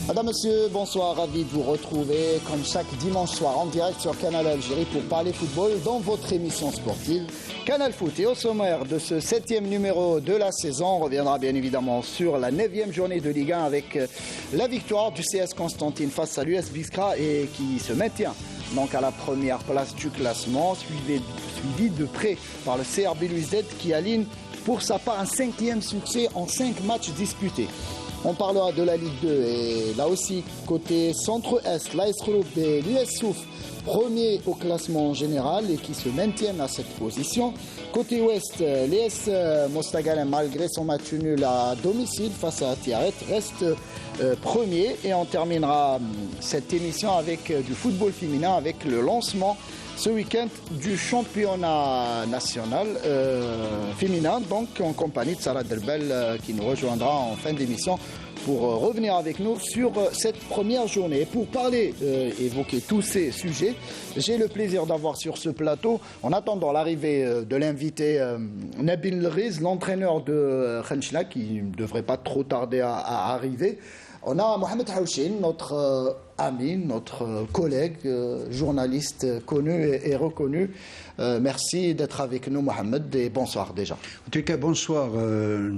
Madame, monsieur, bonsoir, ravi de vous retrouver comme chaque dimanche soir en direct sur Canal Algérie pour parler football dans votre émission sportive Canal Foot. Et au sommaire de ce 7e numéro de la saison, on reviendra bien évidemment sur la 9e journée de Ligue 1 avec la victoire du CS Constantine face à l'US Biskra et qui se maintient donc à la première place du classement, suivi de près par le CRB Louis-Z qui aligne pour sa part un 5e succès en 5 matchs disputés. On parlera de la Ligue 2 et là aussi, côté centre-est, l'AS Roubaix, l'US Souf, premier au classement général et qui se maintiennent à cette position. Côté ouest, l'ES Mostaganem, malgré son match nul à domicile face à Tiaret, reste premier. Et on terminera cette émission avec du football féminin, avec le lancement ce week-end du championnat national féminin, donc en compagnie de Sarah Delbel qui nous rejoindra en fin d'émission pour revenir avec nous sur cette première journée. Et pour parler, évoquer tous ces sujets, j'ai le plaisir d'avoir sur ce plateau, en attendant l'arrivée de l'invité Nabil Riz, l'entraîneur de Khenchla, qui ne devrait pas trop tarder à arriver. On a Mohamed Haouchin, notre ami, notre collègue, journaliste connu et reconnu. Merci d'être avec nous, Mohamed, et bonsoir déjà. En tout cas, bonsoir,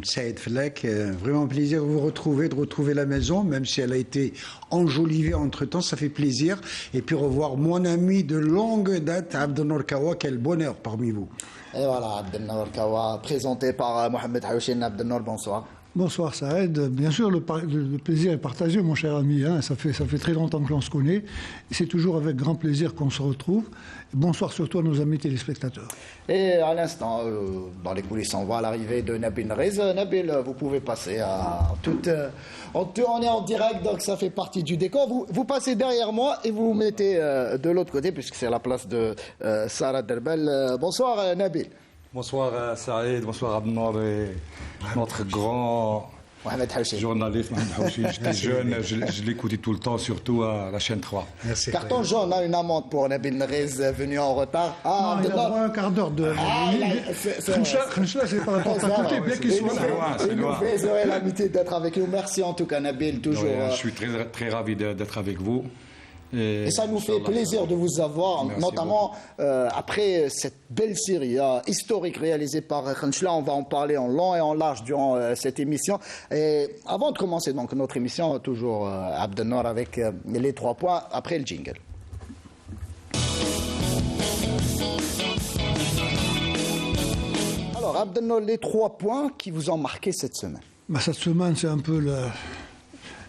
Saïd Flek. Vraiment un plaisir de vous retrouver, de retrouver la maison, même si elle a été enjolivée entre-temps, ça fait plaisir. Et puis revoir mon ami de longue date, Abdelnour Kawa, quel bonheur parmi vous. Et voilà, Abdelnour Kawa, présenté par Mohamed Haouchin. Abdelnour, bonsoir. Bonsoir Saïd, bien sûr le plaisir est partagé mon cher ami, hein. ça fait très longtemps que l'on se connaît, c'est toujours avec grand plaisir qu'on se retrouve. Bonsoir surtout à nos amis téléspectateurs. Et à l'instant, dans les coulisses, on voit l'arrivée de Nabil Rez. Nabil, vous pouvez passer à toute... on est en direct, donc ça fait partie du décor. Vous passez derrière moi et vous vous mettez de l'autre côté, puisque c'est la place de Sarah Derbel. Bonsoir Nabil. Bonsoir Saïd, bonsoir Abdelnour et notre grand journaliste Mohamed Haouchin. J'étais jeune, je l'écoutais tout le temps, surtout à la chaîne 3. Merci. Carton jaune, une amende pour Nabil Rez venu en retard. Ah, il a droit à un quart d'heure de... Khenchla, c'est pas la porte à côté, bien qu'il soit là. Il nous fait l'amitié d'être avec nous. Merci en tout cas Nabil, toujours. Je suis très ravi d'être avec vous. Et ça nous fait plaisir de vous avoir, notamment après cette belle série historique réalisée par Khenchla. On va en parler en long et en large durant cette émission. Et avant de commencer donc notre émission, toujours Abdelnour avec les 3 points après le jingle. Alors Abdelnour, les 3 points qui vous ont marqué cette semaine. Cette semaine, c'est un peu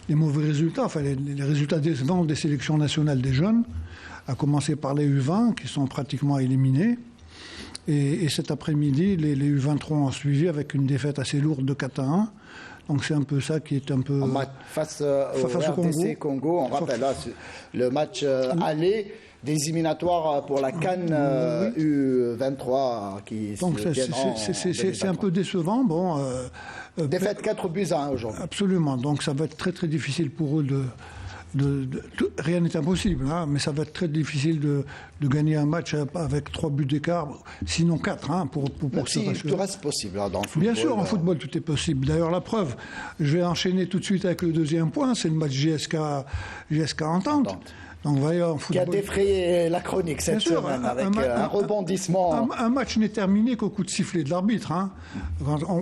les mauvais résultats, enfin les résultats décevants des sélections nationales des jeunes, à commencer par les U20 qui sont pratiquement éliminés. Et cet après-midi, les U23 ont suivi avec une défaite assez lourde de 4-1. Donc c'est un peu ça qui est un peu... Face au RDC Congo, on rappelle là, le match aller des éliminatoires pour la CAN U23 qui donc c'est un peu décevant. Bon, défaite 4-1 aujourd'hui. Absolument. Donc ça va être très très difficile pour eux rien n'est impossible, hein, mais ça va être très difficile de gagner un match avec 3 buts d'écart, sinon 4 pour tout reste possible dans le football. Bien sûr, en football tout est possible. D'ailleurs la preuve, je vais enchaîner tout de suite avec le deuxième point, c'est le match GSK Entente. Donc, en football, qui a défrayé la chronique cette semaine avec un rebondissement. Un match n'est terminé qu'au coup de sifflet de l'arbitre. Hein.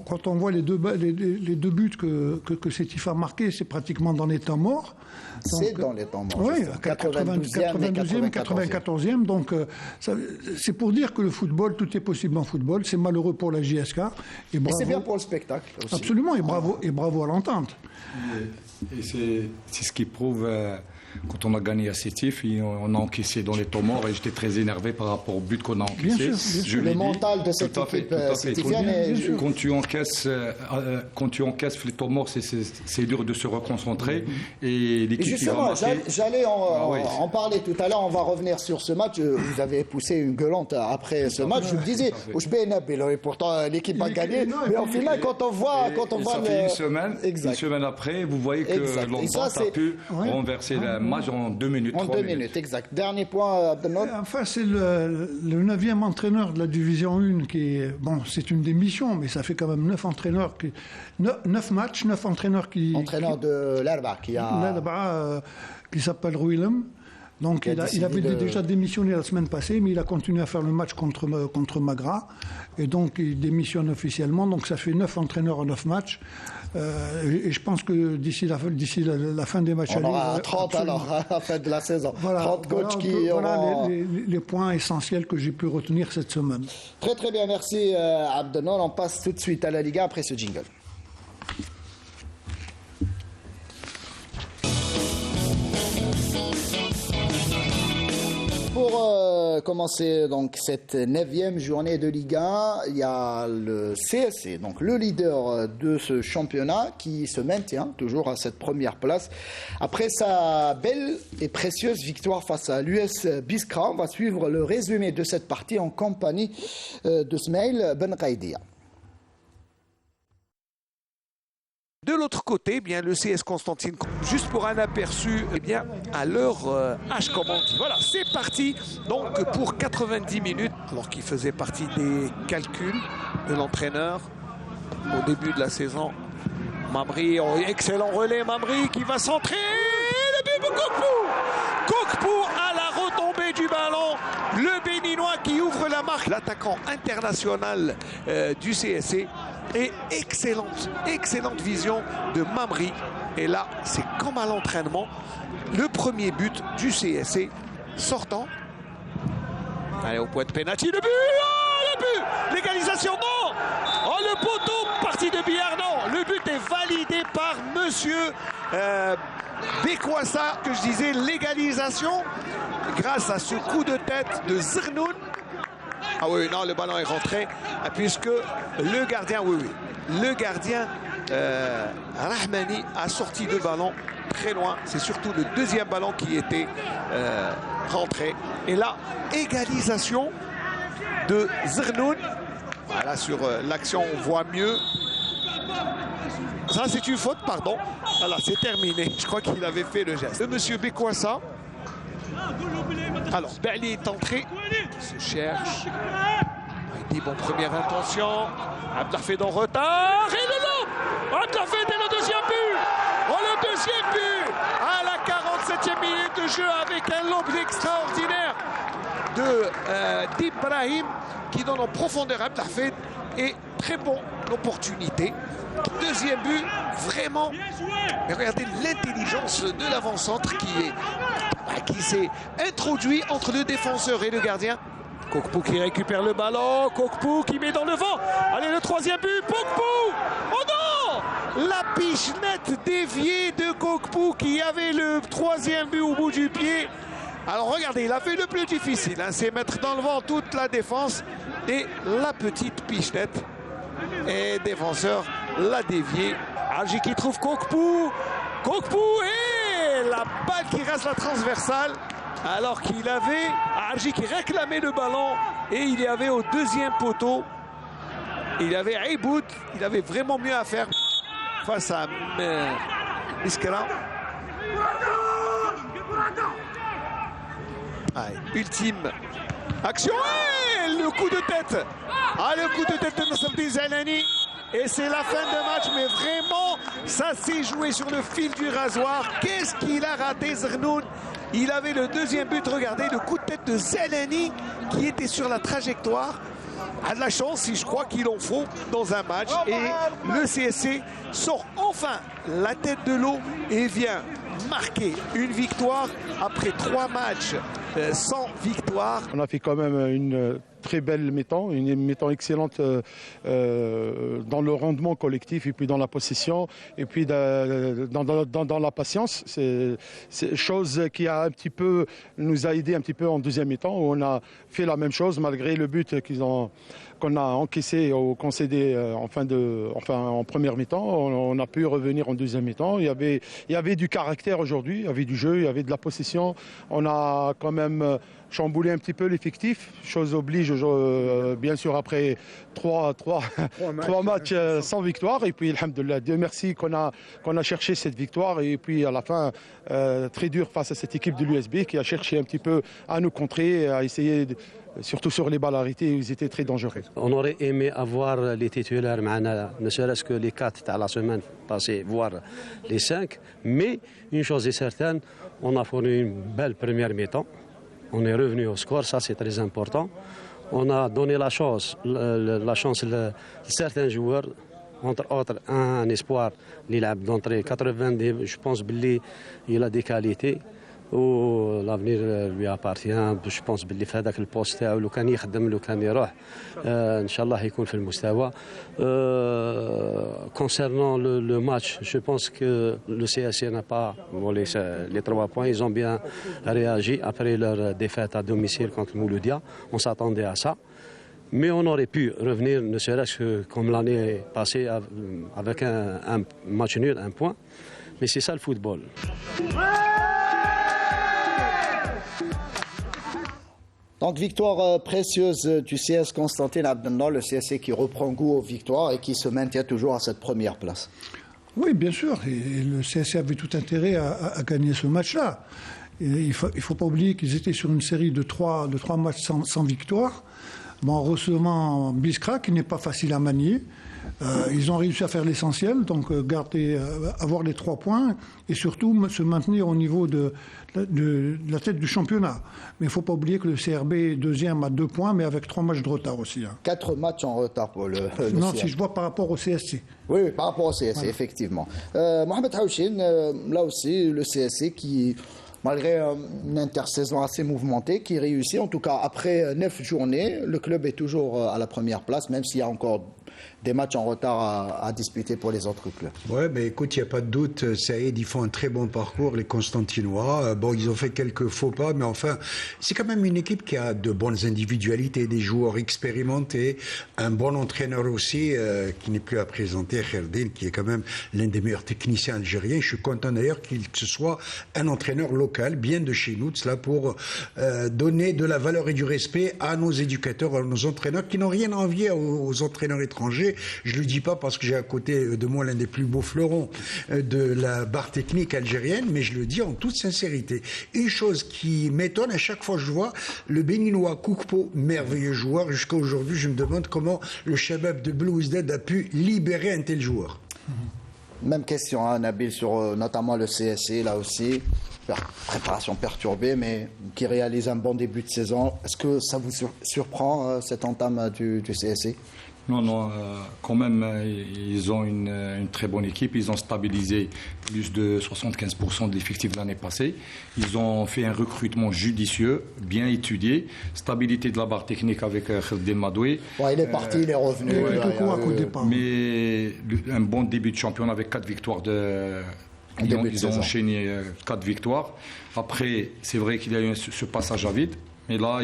Quand on voit les deux buts que Sétif a marqués, c'est pratiquement dans les temps morts. C'est dans les temps morts. Oui, 92e, 94e. Donc, c'est pour dire que le football, tout est possible en football. C'est malheureux pour la JSK. Et c'est bien pour le spectacle aussi. Absolument, et bravo à l'entente. Et c'est ce qui prouve... Quand on a gagné à Sétif, on a encaissé dans les temps morts et j'étais très énervé par rapport au but qu'on a encaissé. Bien sûr. Le mental de cette équipe sétifienne. Quand tu encaisses les temps morts, c'est dur de se reconcentrer. Et l'équipe qui va marquer... J'allais en parler tout à l'heure, on va revenir sur ce match. Vous avez poussé une gueulante après ce match. Je vous disais, et pourtant l'équipe a gagné. Mais au final, quand on voit... Ça fait une semaine après, vous voyez que l'entente a pu renverser la même match en 2 minutes. En 2 minutes, exact. Dernier point, Abdelnour. Enfin, c'est le 9e entraîneur de la Division 1 qui est... Bon, c'est une démission, mais ça fait quand même 9 entraîneurs qui... 9 matchs, 9 entraîneurs qui... Entraîneur de l'Arba qui a... L'Arba, qui s'appelle Rouilem. Donc il avait déjà démissionné la semaine passée, mais il a continué à faire le match contre Magra. Et donc il démissionne officiellement. Donc ça fait 9 entraîneurs en 9 matchs. Et je pense que d'ici la fin des matchs... On aura 30 alors à la fin de la saison. Voilà, 30 coachs qui voilà auront... les points essentiels que j'ai pu retenir cette semaine. Très très bien, merci Abdelnour. On passe tout de suite à la Liga après ce jingle. Pour commencer donc cette 9e journée de Liga, il y a le CSC, donc le leader de ce championnat, qui se maintient toujours à cette première place. Après sa belle et précieuse victoire face à l'US Biskra, on va suivre le résumé de cette partie en compagnie de Smaïl Benraïdia. De l'autre côté, eh bien, le CS Constantine, juste pour un aperçu, eh bien, à l'heure H commande. Voilà, c'est parti donc pour 90 minutes, alors qu'il faisait partie des calculs de l'entraîneur au début de la saison. Mamri, oh, excellent relais, Mamri qui va centrer. Le but de Kokpou à la retombée du ballon. Le Béninois qui ouvre la marque. L'attaquant international du CSC. Et excellente vision de Mamri. Et là, c'est comme à l'entraînement. Le premier but du CSC sortant. Allez, au point de pénalty, le but. Oh, le but. L'égalisation, non. Oh, le poteau, partie de billard, non. Le but est validé par monsieur Bekwassa, que je disais, l'égalisation. Grâce à ce coup de tête de Zernoun. Ah oui, non, le ballon est rentré, puisque le gardien, le gardien Rahmani a sorti le ballon très loin. C'est surtout le deuxième ballon qui était rentré. Et là, égalisation de Zernoun. Voilà, sur l'action, on voit mieux. Ça, c'est une faute, pardon. Voilà, c'est terminé. Je crois qu'il avait fait le geste. De monsieur Bekwassa. Alors, Bali est entré. Il se cherche. Il dit, bon, première intention. Abdelhafid en retard. Et le long. Abdelhafid et le deuxième but. Oh, le deuxième but. À la 47e minute de jeu avec un lob extraordinaire d'Ibrahim qui donne en profondeur Abdelhafid. Et très bonne opportunité. Deuxième but, vraiment. Mais regardez l'intelligence de l'avant-centre qui s'est introduit entre le défenseur et le gardien. Kokpou qui récupère le ballon. Kokpou qui met dans le vent. Allez, le troisième but. Kokpou. Oh non! La pichenette déviée de Kokpou qui avait le troisième but au bout du pied. Alors regardez, il a fait le plus difficile. C'est mettre dans le vent toute la défense. Et la petite pichenette. Et défenseur l'a dévié. Arji qui trouve Kokpou. Kokpou et la balle qui rase la transversale. Alors qu'il avait Arji qui réclamait le ballon. Et il y avait au deuxième poteau. Il y avait Aiboud. Il avait vraiment mieux à faire face à Biskra. Ultime action. Et le coup de tête. Le coup de tête de Nasser Zalani. Et c'est la fin de match, mais vraiment, ça s'est joué sur le fil du rasoir. Qu'est-ce qu'il a raté, Zernoun? Il avait le deuxième but, regardez, le coup de tête de Zalani qui était sur la trajectoire. A de la chance, si je crois qu'il en faut dans un match. Et le CSC sort enfin la tête de l'eau et vient marquer une victoire après 3 matchs sans victoire. On a fait quand même une très belle mi-temps, une mi-temps excellente dans le rendement collectif et puis dans la possession et puis dans la patience. C'est chose qui a un petit peu nous a aidé un petit peu en deuxième mi-temps où on a fait la même chose malgré le but qu'ils ont qu'on a encaissé ou concédé en première mi-temps. On a pu revenir en deuxième mi-temps. Il y avait du caractère aujourd'hui, il y avait du jeu, il y avait de la possession. On a quand même chamboulé un petit peu l'effectif. Chose oblige, bien sûr, après trois matchs sans victoire. Et puis, alhamdoulilah, Dieu merci qu'on a cherché cette victoire. Et puis, à la fin, très dur face à cette équipe de l'USB qui a cherché un petit peu à nous contrer, à essayer surtout sur les balles arrêtées où ils étaient très dangereux. On aurait aimé avoir les titulaires, ne serait-ce que les 4 à la semaine passée, voire les 5. Mais une chose est certaine, on a fourni une belle première mi-temps. On est revenu au score, ça c'est très important. On a donné la chance à certains joueurs, entre autres un espoir, d'entrée 90, je pense qu'il a des qualités. l'avenir lui appartient. Je pense باللي في هذاك البوست تاعو لو كان يخدم لو كان يروح ان شاء الله يكون في المستوى. Concernant le match, je pense que le CSC n'a pas volé les 3 points. Ils ont bien réagi après leur défaite à domicile contre Mouloudia. On s'attendait à ça. Mais on aurait pu revenir, ne serait-ce que comme l'année passée, avec un match nul, un point. Mais c'est ça le football. Donc victoire précieuse du CS Constantine Abdelnor, le CSC qui reprend goût aux victoires et qui se maintient toujours à cette première place. Oui, bien sûr. Et le CSC avait tout intérêt à gagner ce match-là. Il ne faut pas oublier qu'ils étaient sur une série de 3 matchs sans victoire. En recevant Biskra, qui n'est pas facile à manier. Ils ont réussi à faire l'essentiel, donc avoir les 3 points et surtout se maintenir au niveau de la tête du championnat. Mais il ne faut pas oublier que le CRB est deuxième à 2 points, mais avec 3 matchs de retard aussi. 4 matchs en retard pour le non, CRB. Si je vois par rapport au CSC. Oui, par rapport au CSC, voilà. Effectivement. Mohamed Haouchine, là aussi, le CSC qui... Malgré une intersaison assez mouvementée, qui réussit, en tout cas après 9 journées, le club est toujours à la première place, même s'il y a encore des matchs en retard à disputer pour les autres clubs. Ouais, mais écoute, il n'y a pas de doute, Saïd, ils font un très bon parcours, les Constantinois. Bon, ils ont fait quelques faux pas, mais enfin, c'est quand même une équipe qui a de bonnes individualités, des joueurs expérimentés, un bon entraîneur aussi, qui n'est plus à présenter, Kherdin, qui est quand même l'un des meilleurs techniciens algériens. Je suis content d'ailleurs que ce soit un entraîneur local, bien de chez nous, cela pour donner de la valeur et du respect à nos éducateurs, à nos entraîneurs, qui n'ont rien à envier aux entraîneurs étrangers. Je ne le dis pas parce que j'ai à côté de moi l'un des plus beaux fleurons de la barre technique algérienne, mais je le dis en toute sincérité. Une chose qui m'étonne à chaque fois que je vois le béninois Koukpo, merveilleux joueur, jusqu'à aujourd'hui je me demande comment le Shabab de Blue Ouzdad a pu libérer un tel joueur. Même question, hein, Nabil, sur notamment le CSC, là aussi. Préparation perturbée, mais qui réalise un bon début de saison. Est-ce que ça vous surprend, cette entame du CSC ? Non, quand même, ils ont une très bonne équipe. Ils ont stabilisé plus de 75% de l'effectif de l'année passée. Ils ont fait un recrutement judicieux, bien étudié. Stabilité de la barre technique avec Kherdin Madoui. Ouais, il est parti, il est revenu. Mais un bon début de championnat avec 4 victoires Ils ont enchaîné 4 victoires. Après, c'est vrai qu'il y a eu ce passage à vide. Mais là,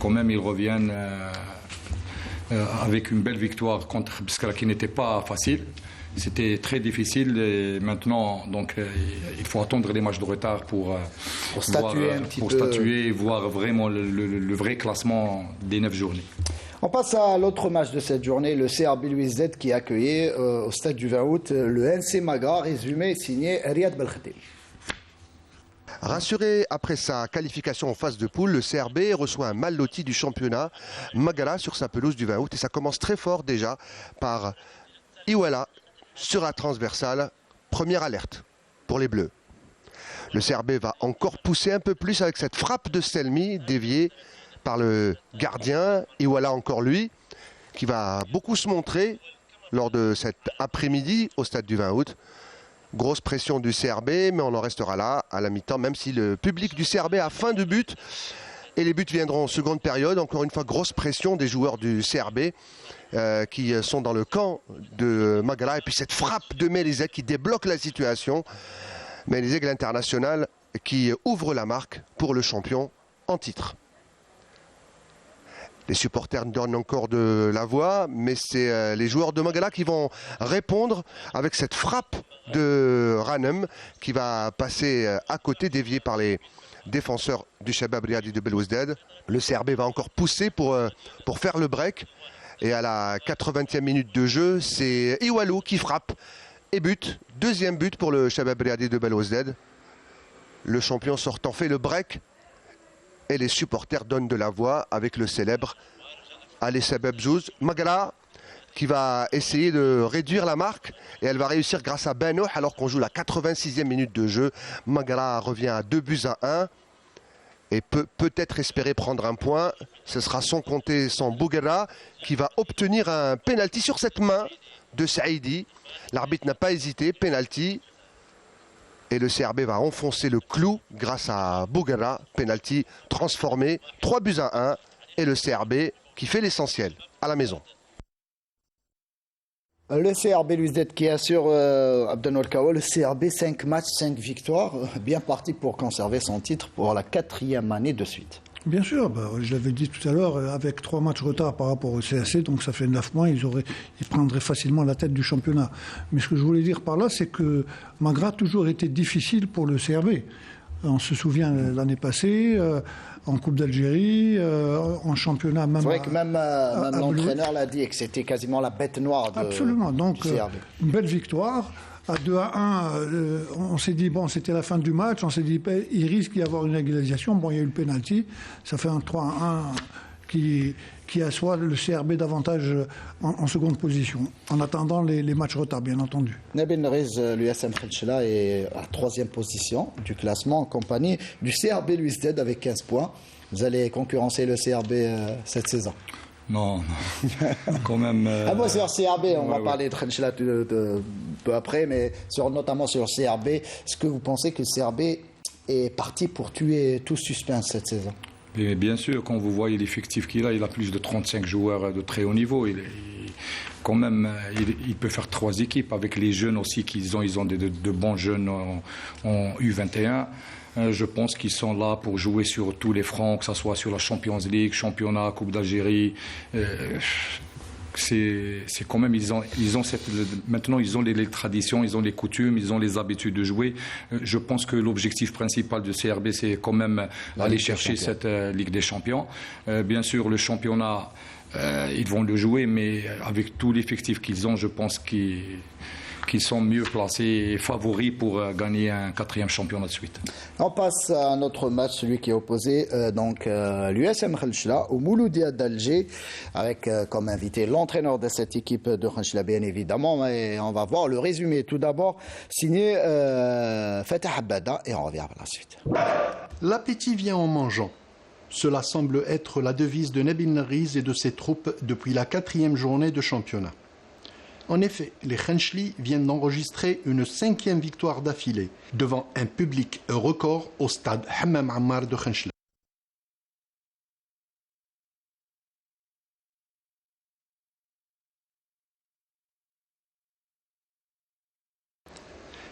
quand même, ils reviennent avec une belle victoire contre Biskra qui n'était pas facile. C'était très difficile et maintenant, donc, il faut attendre les matchs de retard pour statuer et voir vraiment le vrai classement des 9 journées. On passe à l'autre match de cette journée, le CRB Louizdad qui accueillait au stade du 20 août le NC Magra, résumé signé Riyad Belkhadim. Rassuré après sa qualification en phase de poule, le CRB reçoit un mal loti du championnat, Magra, sur sa pelouse du 20 août. Et ça commence très fort déjà par Iwala sur la transversale. Première alerte pour les Bleus. Le CRB va encore pousser un peu plus avec cette frappe de Selmi déviée par le gardien. Iwala encore lui, qui va beaucoup se montrer lors de cet après-midi au stade du 20 août. Grosse pression du CRB, mais on en restera là à la mi-temps, même si le public du CRB a faim de but. Et les buts viendront en seconde période. Encore une fois, grosse pression des joueurs du CRB qui sont dans le camp de Magra. Et puis cette frappe de Melizek qui débloque la situation. Melizek, l'international, qui ouvre la marque pour le champion en titre. Les supporters donnent encore de la voix, mais c'est les joueurs de Magala qui vont répondre avec cette frappe de Ranem qui va passer à côté, déviée par les défenseurs du Shabab Riadi de Belouizdad. Le CRB va encore pousser pour faire le break. Et à la 80e minute de jeu, c'est Iwalou qui frappe et but. Deuxième but pour le Shabab Riadi de Belouizdad. Le champion sortant fait le break. Et les supporters donnent de la voix avec le célèbre Ali Sabab Zouz. Magala qui va essayer de réduire la marque. Et elle va réussir grâce à Beno alors qu'on joue la 86e minute de jeu. Magala revient à 2-1. Et peut-être espérer prendre un point. Ce sera sans compter son Bouguera qui va obtenir un penalty sur cette main de Saïdi. L'arbitre n'a pas hésité, penalty. Et le CRB va enfoncer le clou grâce à Bouguera. Penalty transformé, 3-1. Et le CRB qui fait l'essentiel à la maison. Le CRB Belouizdad qui assure Abdenoul Kawa, le CRB 5 matchs, 5 victoires, bien parti pour conserver son titre pour la 4e année de suite. Bien sûr, je l'avais dit tout à l'heure, avec 3 matchs retard par rapport au CAC, donc ça fait 9 points, ils prendraient facilement la tête du championnat. Mais ce que je voulais dire par là, c'est que Magra a toujours été difficile pour le CRB. On se souvient l'année passée, en Coupe d'Algérie, en championnat même. C'est vrai que même l'entraîneur l'a dit, que c'était quasiment la bête noire de Absolument, donc du CRB. Une belle victoire. À 2-1, on s'est dit, bon, c'était la fin du match, on s'est dit, il risque d'y avoir une égalisation. Bon, il y a eu le pénalty, ça fait un 3-1 qui assoit le CRB davantage en seconde position, en attendant les matchs retard, bien entendu. Nabil Nriz, l'USM Khelchela est à 3e position du classement en compagnie du CRB Belouizdad avec 15 points. Vous allez concurrencer le CRB cette saison? Non, quand même. Ah bon, sur CRB, on va parler de Khelchela peu après, mais notamment sur CRB, est-ce que vous pensez que le CRB est parti pour tuer tout suspense cette saison? Et bien sûr, quand vous voyez l'effectif qu'il a, il a plus de 35 joueurs de très haut niveau. Quand même, il peut faire 3 équipes avec les jeunes aussi qu'ils ont. Ils ont de bons jeunes en U21. Je pense qu'ils sont là pour jouer sur tous les fronts, que ce soit sur la Champions League, championnat, Coupe d'Algérie. C'est quand même, maintenant ils ont les traditions, ils ont les coutumes, ils ont les habitudes de jouer. Je pense que l'objectif principal du CRB, c'est quand même aller chercher cette Ligue des Champions. Bien sûr, le championnat, ils vont le jouer, mais avec tout l'effectif qu'ils ont, je pense qu'ils sont mieux placés et favoris pour gagner un 4e championnat de suite. On passe à un autre match, celui qui est opposé l'USM Khelchela au Mouloudia d'Alger, avec comme invité l'entraîneur de cette équipe de Khelchela, bien évidemment. Et on va voir le résumé. Tout d'abord, signé Fatah Abada, et on revient par la suite. L'appétit vient en mangeant. Cela semble être la devise de Nabil Nriz et de ses troupes depuis la 4e journée de championnat. En effet, les Khenchli viennent d'enregistrer une 5e victoire d'affilée devant un public record au stade Hammam Ammar de Khenchela.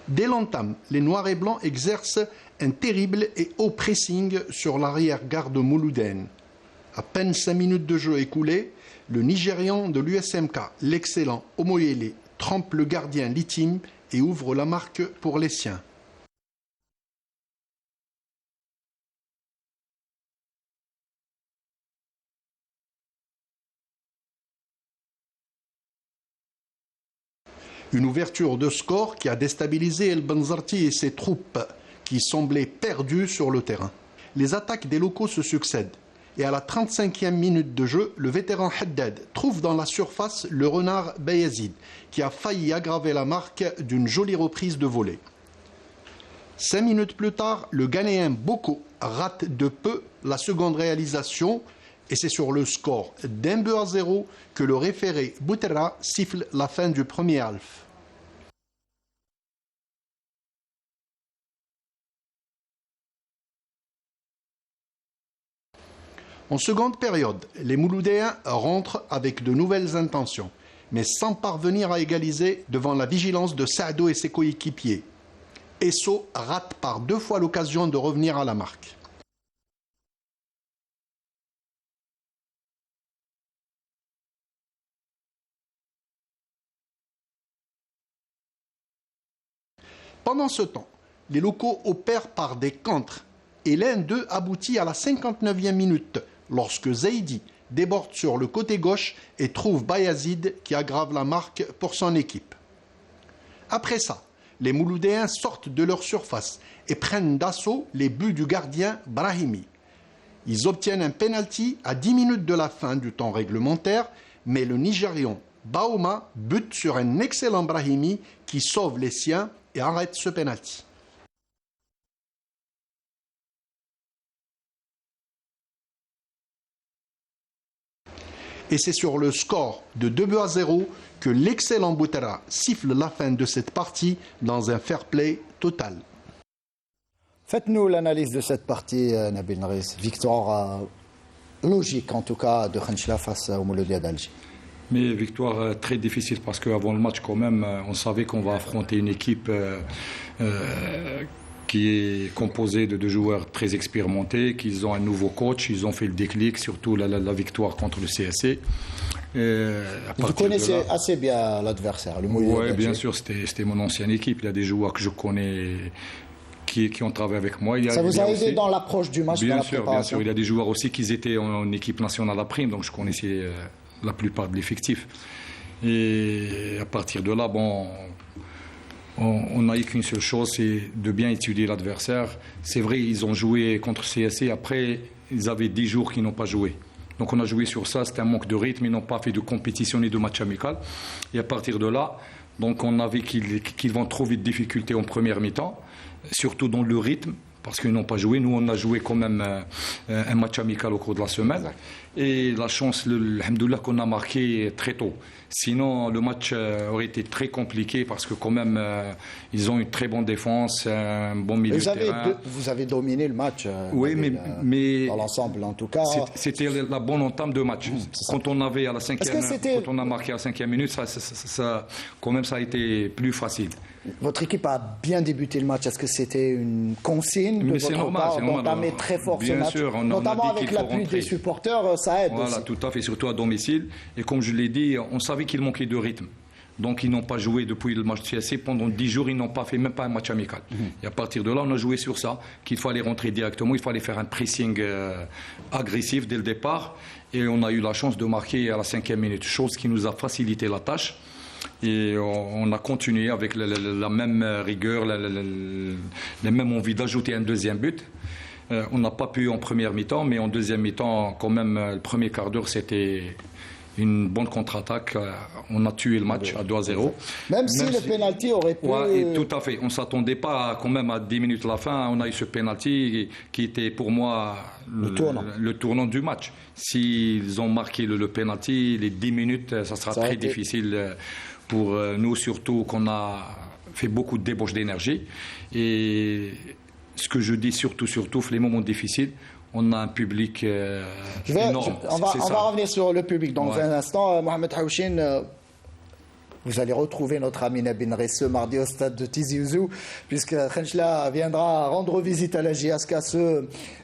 Dès l'entame, les Noirs et Blancs exercent un terrible et haut pressing sur l'arrière-garde mouloudaine. À peine 5 minutes de jeu écoulées, le Nigérian de l'USMK, l'excellent Omoyele, trempe le gardien Litim et ouvre la marque pour les siens. Une ouverture de score qui a déstabilisé El Benzarti et ses troupes, qui semblaient perdues sur le terrain. Les attaques des locaux se succèdent. Et à la 35e minute de jeu, le vétéran Haddad trouve dans la surface le renard Bayazid, qui a failli aggraver la marque d'une jolie reprise de volée. 5 minutes plus tard, le Ghanéen Boko rate de peu la seconde réalisation, et c'est sur le score d'1-0 que le référé Boutera siffle la fin du premier half. En seconde période, les Mouloudéens rentrent avec de nouvelles intentions, mais sans parvenir à égaliser devant la vigilance de Saado et ses coéquipiers. Esso rate par 2 fois l'occasion de revenir à la marque. Pendant ce temps, les locaux opèrent par des contres et l'un d'eux aboutit à la 59e minute lorsque Zaidi déborde sur le côté gauche et trouve Bayazid qui aggrave la marque pour son équipe. Après ça, les Mouloudéens sortent de leur surface et prennent d'assaut les buts du gardien Brahimi. Ils obtiennent un penalty à 10 minutes de la fin du temps réglementaire, mais le Nigérian Baouma bute sur un excellent Brahimi qui sauve les siens et arrête ce penalty. Et c'est sur le score de 2-0 que l'excellent Boutera siffle la fin de cette partie dans un fair play total. Faites-nous l'analyse de cette partie, Nabil Nriss. Victoire logique, en tout cas, de Khenchela face au Mouloudia d'Alger. Mais victoire très difficile parce qu'avant le match, quand même, on savait qu'on va affronter une équipe qui est composée de 2 joueurs très expérimentés, qu'ils ont un nouveau coach, ils ont fait le déclic, surtout la victoire contre le CSC. Vous connaissez assez bien l'adversaire, le Mouloudia d'Alger. Oui, bien sûr, c'était mon ancienne équipe. Il y a des joueurs que je connais qui ont travaillé avec moi. Ça vous a aidé dans l'approche du match, dans la préparation? Bien sûr. Il y a des joueurs aussi qui étaient en équipe nationale à prime, donc je connaissais la plupart de l'effectif. Et à partir de là, on n'a eu qu'une seule chose, c'est de bien étudier l'adversaire. C'est vrai, ils ont joué contre CSC. Après, ils avaient 10 jours qu'ils n'ont pas joué. Donc on a joué sur ça, c'était un manque de rythme. Ils n'ont pas fait de compétition ni de match amical. Et à partir de là, donc on a vu qu'ils vont trouver de difficultés en première mi-temps, surtout dans le rythme, parce qu'ils n'ont pas joué. Nous, on a joué quand même un match amical au cours de la semaine. Exact. Et la chance, alhamdoulilah, qu'on a marqué très tôt. Sinon, le match aurait été très compliqué parce que quand même, ils ont une très bonne défense, un bon milieu de terrain. Vous avez dominé le match. Oui, mais dans l'ensemble, en tout cas. C'était la bonne entame de match. Quand on avait à la 5e, quand on a marqué à la 5e minute, quand même, ça a été plus facile. Votre équipe a bien débuté le match. Est-ce que c'était une consigne de votre part d'entamer très fort ce match, notamment avec l'appui des supporters, ça aide aussi. Tout à fait, surtout à domicile. Et comme je l'ai dit, on savait qu'il manquait de rythme. Donc ils n'ont pas joué depuis le match de CSC. Pendant 10 jours, ils n'ont pas fait même pas un match amical. Et à partir de là, on a joué sur ça, qu'il fallait rentrer directement, il fallait faire un pressing agressif dès le départ. Et on a eu la chance de marquer à la 5e minute, chose qui nous a facilité la tâche. Et on a continué avec la même rigueur, la même envie d'ajouter un deuxième but. On n'a pas pu en première mi-temps, mais en deuxième mi-temps, quand même, le premier quart d'heure, c'était une bonne contre-attaque. On a tué le match à 2-0. Même si le pénalty aurait pu... Oui, tout à fait. On ne s'attendait pas, quand même, à 10 minutes à la fin. On a eu ce pénalty qui était, pour moi, le tournant du match. S'ils ont marqué le pénalty, les 10 minutes, ça sera très difficile pour nous, surtout qu'on a fait beaucoup de débauche d'énergie. Et ce que je dis surtout, les moments difficiles, on a un public énorme. On va revenir sur le public dans un instant. Mohamed Haouchine, vous allez retrouver notre ami Nabil Nriss ce mardi au stade de Tizi Ouzou, puisque Khenchela viendra rendre visite à la JSK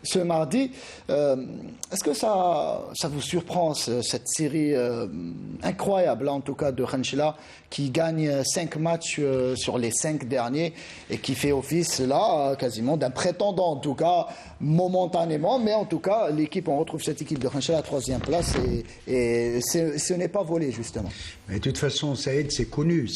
ce mardi. Est-ce que ça vous surprend, cette série incroyable, en tout cas, de Khenchela, qui gagne 5 matchs sur les 5 derniers et qui fait office, là, quasiment d'un prétendant, en tout cas, momentanément, mais en tout cas, on retrouve cette équipe de Khenchela à 3e place et ce n'est pas volé, justement. Mais de toute façon, Saïd, c'est connu.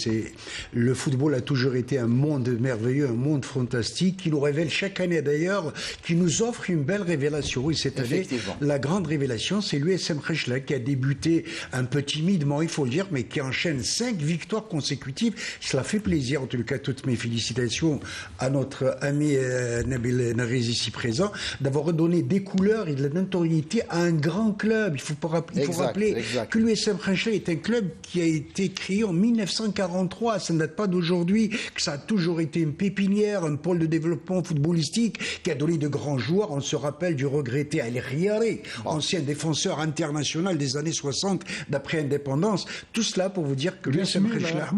Le football a toujours été un monde merveilleux, un monde fantastique, qui nous révèle chaque année d'ailleurs, qui nous offre une belle révélation. Et cette année, la grande révélation, c'est l'USM Khenchela qui a débuté un peu timidement, il faut le dire, mais qui enchaîne 5 victoires consécutives. Cela fait plaisir. En tout cas, toutes mes félicitations à notre ami Nabil Nriss ici présent, d'avoir redonné des couleurs et de la notoriété à un grand club. Il faut rappeler que l'USM Khenchela est un club qui a été créé en 1943, ça ne date pas d'aujourd'hui, que ça a toujours été une pépinière, un pôle de développement footballistique qui a donné de grands joueurs. On se rappelle du regretté Ali Riari, ancien défenseur international des années 60 d'après indépendance. Tout cela pour vous dire que l'USM Khenchela,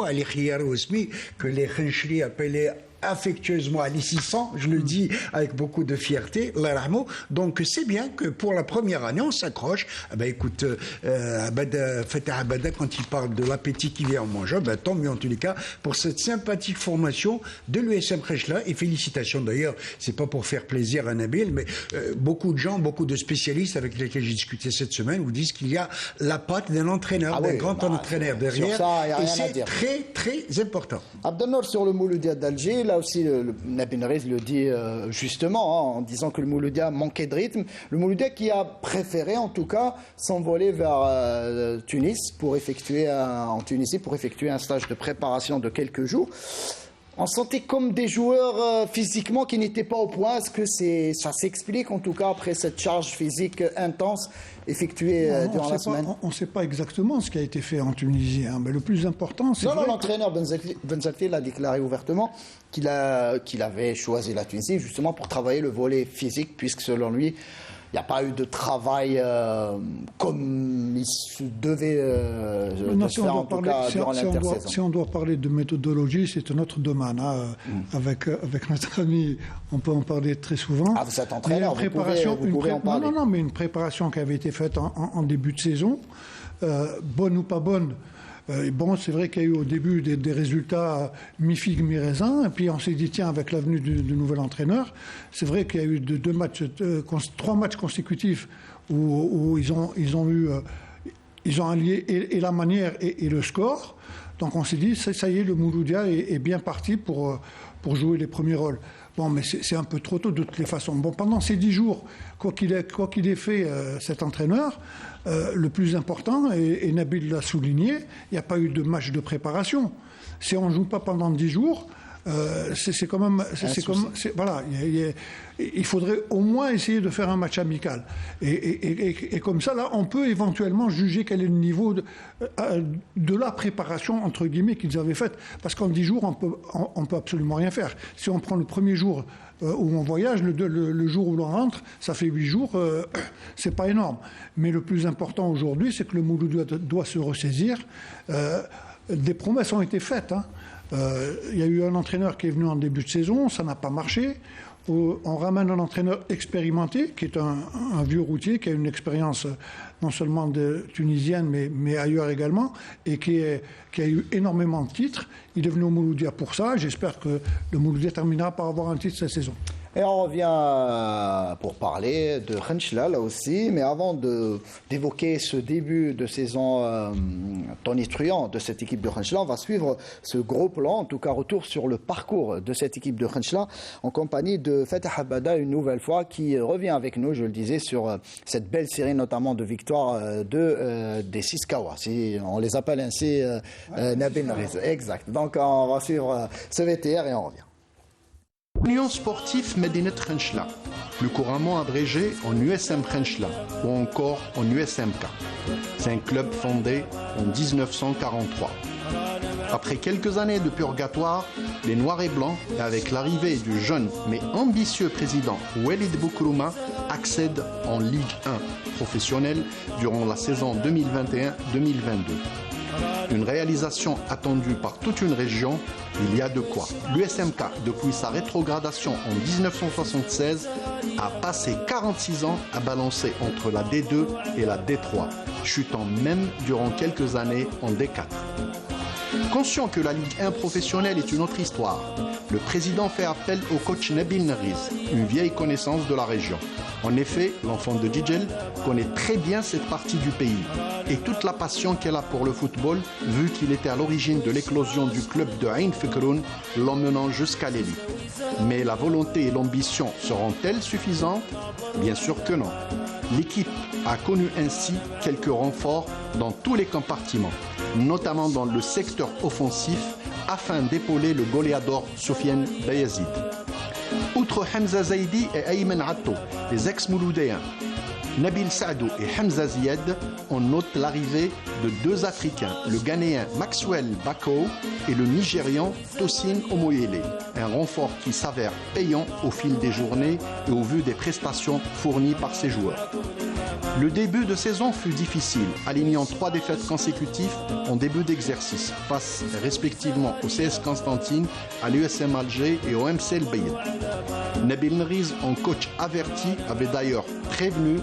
Ali Riari aussi, que les Khencheli appelaient affectueusement Ali Sissan, je le dis avec beaucoup de fierté, donc c'est bien que pour la première année on s'accroche. Écoute, Fatah Abada, quand il parle de l'appétit qui vient en mangeant, tant mieux en tous les cas pour cette sympathique formation de l'USM Khenchela, et félicitations d'ailleurs, c'est pas pour faire plaisir à Nabil, mais beaucoup de gens, beaucoup de spécialistes avec lesquels j'ai discuté cette semaine vous disent qu'il y a la patte d'un entraîneur, d'un grand entraîneur derrière, et c'est très très important. Abdelnour, sur le Mouloudia d'Alger, là aussi Nabil Riz le dit justement, en disant que le Mouloudia manquait de rythme. Le Mouloudia qui a préféré en tout cas s'envoler vers Tunis pour effectuer un stage de préparation de quelques jours. On sentait comme des joueurs physiquement qui n'étaient pas au point. Est-ce que ça s'explique en tout cas après cette charge physique intense effectuée durant la semaine? On ne sait pas exactement ce qui a été fait en Tunisie, mais le plus important, c'est... Non, l'entraîneur Benzalti l'a déclaré ouvertement qu'il avait choisi la Tunisie justement pour travailler le volet physique, puisque selon lui, il n'y a pas eu de travail comme il se devait de se faire en tout cas durant l'intersaison. Si on doit parler de méthodologie, c'est un autre domaine. Avec notre ami, on peut en parler très souvent. Ah, vous êtes entraîneur, vous pouvez en parler. Non, mais une préparation qui avait été faite en début de saison, bonne ou pas bonne. C'est vrai qu'il y a eu au début des résultats mi-figue, mi-raisin, et puis on s'est dit, tiens, avec l'avenue du nouvel entraîneur, c'est vrai qu'il y a eu 3 matchs consécutifs où ils ont allié et la manière et le score. Donc on s'est dit, ça y est, le Mouloudia est bien parti pour jouer les premiers rôles. Mais c'est un peu trop tôt de toutes les façons. Pendant ces 10 jours, quoi qu'il ait fait cet entraîneur, le plus important, et Nabil l'a souligné, il n'y a pas eu de match de préparation. Si on ne joue pas pendant 10 jours, c'est quand même... Voilà, il faudrait au moins essayer de faire un match amical. Et comme ça, là, on peut éventuellement juger quel est le niveau de la préparation, entre guillemets, qu'ils avaient faite. Parce qu'en 10 jours, on peut absolument rien faire. Si on prend le premier jour où on voyage, le jour où l'on rentre, ça fait 8 jours, c'est pas énorme. Mais le plus important aujourd'hui, c'est que le Mouloud doit se ressaisir. Des promesses ont été faites, il y a eu un entraîneur qui est venu en début de saison, ça n'a pas marché. On ramène un entraîneur expérimenté, qui est un vieux routier, qui a une expérience non seulement tunisienne, mais ailleurs également, et qui a eu énormément de titres. Il est venu au Mouloudia pour ça. J'espère que le Mouloudia terminera par avoir un titre cette saison. Et on revient pour parler de Khenchela là aussi, mais avant d'évoquer ce début de saison tonitruant de cette équipe de Khenchela, on va suivre ce gros plan, en tout cas retour sur le parcours de cette équipe de Khenchela en compagnie de Fatah Abada une nouvelle fois qui revient avec nous, je le disais, sur cette belle série notamment de victoires des Siskawa, si on les appelle ainsi, Nabil Riz. Exact. Donc on va suivre ce VTR et on revient. Union sportive Medinet Khenchela, plus couramment abrégé en USM Khenchela ou encore en USMK. C'est un club fondé en 1943. Après quelques années de purgatoire, les Noirs et Blancs, avec l'arrivée du jeune mais ambitieux président Walid Boukrouma, accèdent en Ligue 1 professionnelle durant la saison 2021-2022. Une réalisation attendue par toute une région, il y a de quoi. L'USMK, depuis sa rétrogradation en 1976, a passé 46 ans à balancer entre la D2 et la D3, chutant même durant quelques années en D4. Conscient que la Ligue 1 professionnelle est une autre histoire, le président fait appel au coach Nabil Nariz, une vieille connaissance de la région. En effet, l'enfant de Djidjel connaît très bien cette partie du pays et toute la passion qu'elle a pour le football, vu qu'il était à l'origine de l'éclosion du club de Ain Fikroun, l'emmenant jusqu'à l'élite. Mais la volonté et l'ambition seront-elles suffisantes? Bien sûr que non. L'équipe a connu ainsi quelques renforts dans tous les compartiments, notamment dans le secteur offensif, afin d'épauler le goléador Soufiane Bayazid. Outre Hamza Zaidi et Ayman Atto, les ex-Mouloudéens, Nabil Saadou et Hamza Zied, on note l'arrivée de 2 Africains, le Ghanéen Maxwell Bako et le Nigérian Tosin Omoyele, un renfort qui s'avère payant au fil des journées et au vu des prestations fournies par ces joueurs. Le début de saison fut difficile, alignant 3 défaites consécutives en début d'exercice, face respectivement au CS Constantine, à l'USM Alger et au MC El Bayed. Nabil Nriz, en coach averti, avait d'ailleurs prévenu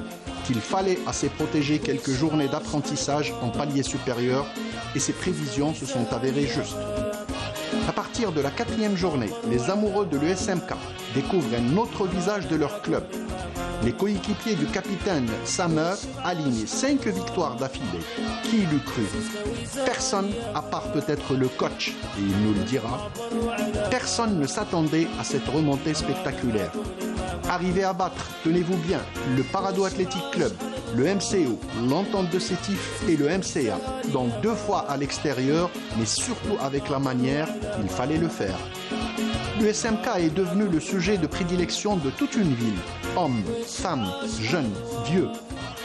qu'il fallait assez protéger quelques journées d'apprentissage en palier supérieur, et ses prévisions se sont avérées justes. À partir de la 4e journée, les amoureux de l'USMK découvrent un autre visage de leur club. Les coéquipiers du capitaine Samer alignent 5 victoires d'affilée. Qui l'eût cru? Personne, à part peut-être le coach, et il nous le dira, personne ne s'attendait à cette remontée spectaculaire. Arrivé à battre, tenez-vous bien, le Parado Athletic Club, le MCO, l'Entente de Sétif et le MCA, donc 2 fois à l'extérieur, mais surtout avec la manière, il fallait le faire. L'USMK est devenu le sujet de prédilection de toute une ville. Hommes, femmes, jeunes, vieux,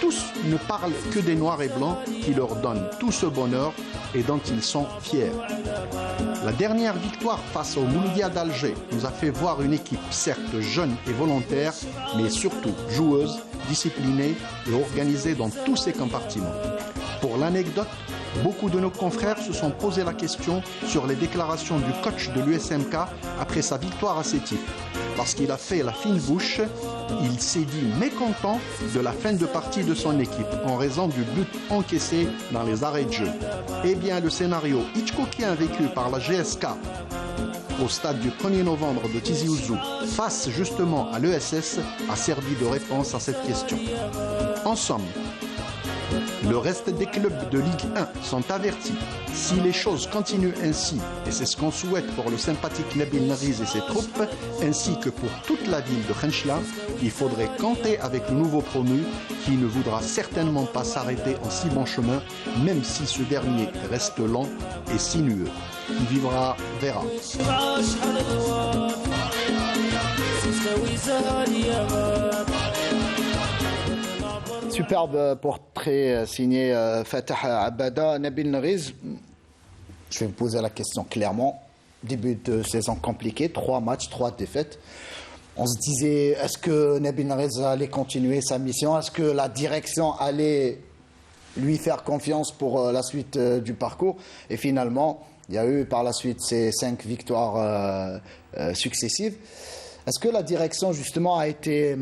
tous ne parlent que des noirs et blancs qui leur donnent tout ce bonheur et dont ils sont fiers. La dernière victoire face au Mouloudia d'Alger nous a fait voir une équipe certes jeune et volontaire, mais surtout joueuse, disciplinée et organisée dans tous ses compartiments. Pour l'anecdote, beaucoup de nos confrères se sont posé la question sur les déclarations du coach de l'USMK après sa victoire à Sétif. Parce qu'il a fait la fine bouche, il s'est dit mécontent de la fin de partie de son équipe en raison du but encaissé dans les arrêts de jeu. Eh bien, le scénario hitchcockien vécu par la GSK au stade du 1er novembre de Tizi Ouzou face justement à l'ESS a servi de réponse à cette question. En somme, le reste des clubs de Ligue 1 sont avertis. Si les choses continuent ainsi, et c'est ce qu'on souhaite pour le sympathique Nabil Nriz et ses troupes, ainsi que pour toute la ville de Khenchla, il faudrait compter avec le nouveau promu qui ne voudra certainement pas s'arrêter en si bon chemin, même si ce dernier reste lent et sinueux. Qui vivra verra. Superbe portrait signé Fatah Abada. Nabil Nriz, je vais vous poser la question clairement. Début de saison compliqué, 3 matchs, 3 défaites. On se disait, est-ce que Nabil Nriz allait continuer sa mission? Est-ce que la direction allait lui faire confiance pour la suite du parcours? Et finalement, il y a eu par la suite ces 5 victoires successives. Est-ce que la direction justement a été,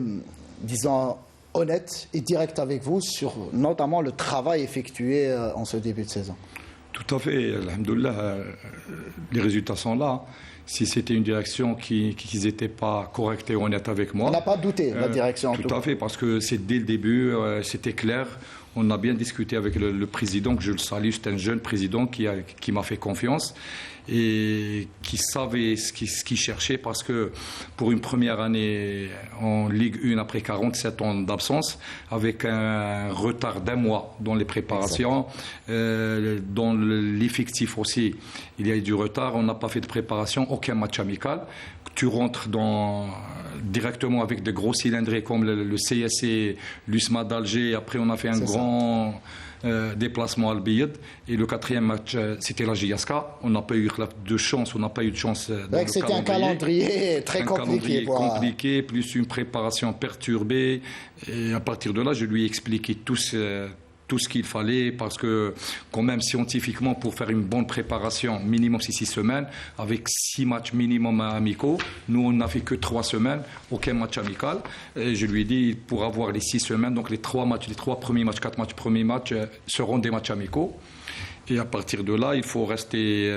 disons, honnête et directe avec vous sur notamment le travail effectué en ce début de saison? Tout à fait. Alhamdoulilah, les résultats sont là. Si c'était une direction qui n'étaient pas corrects et honnêtes avec moi... On n'a pas douté, la direction. Tout à fait, parce que c'est dès le début, c'était clair. On a bien discuté avec le président, que je le salue. C'est un jeune président qui m'a fait confiance et qui savait ce qu'il cherchait, parce que pour une première année en Ligue 1 après 47 ans d'absence, avec un retard d'1 mois dans les préparations, dans l'effectif aussi, il y a eu du retard, on n'a pas fait de préparation, aucun match amical. Tu rentres directement avec des gros cylindrés comme le CSC, l'USMA d'Alger. Après, on a fait un grand déplacement à Al-Bayed. Et le 4e match, c'était la JSK. On n'a pas eu de chance. C'était un calendrier très compliqué. Compliqué, plus une préparation perturbée. Et à partir de là, je lui ai expliqué tout ce qu'il fallait, parce que quand même scientifiquement, pour faire une bonne préparation, minimum c'est 6 semaines, avec 6 matchs minimum amicaux. Nous, on n'a fait que 3 semaines, aucun match amical. Et je lui ai dit, pour avoir les 6 semaines, donc les 3 premiers matchs, 4 matchs, premiers matchs seront des matchs amicaux. Et à partir de là, il faut rester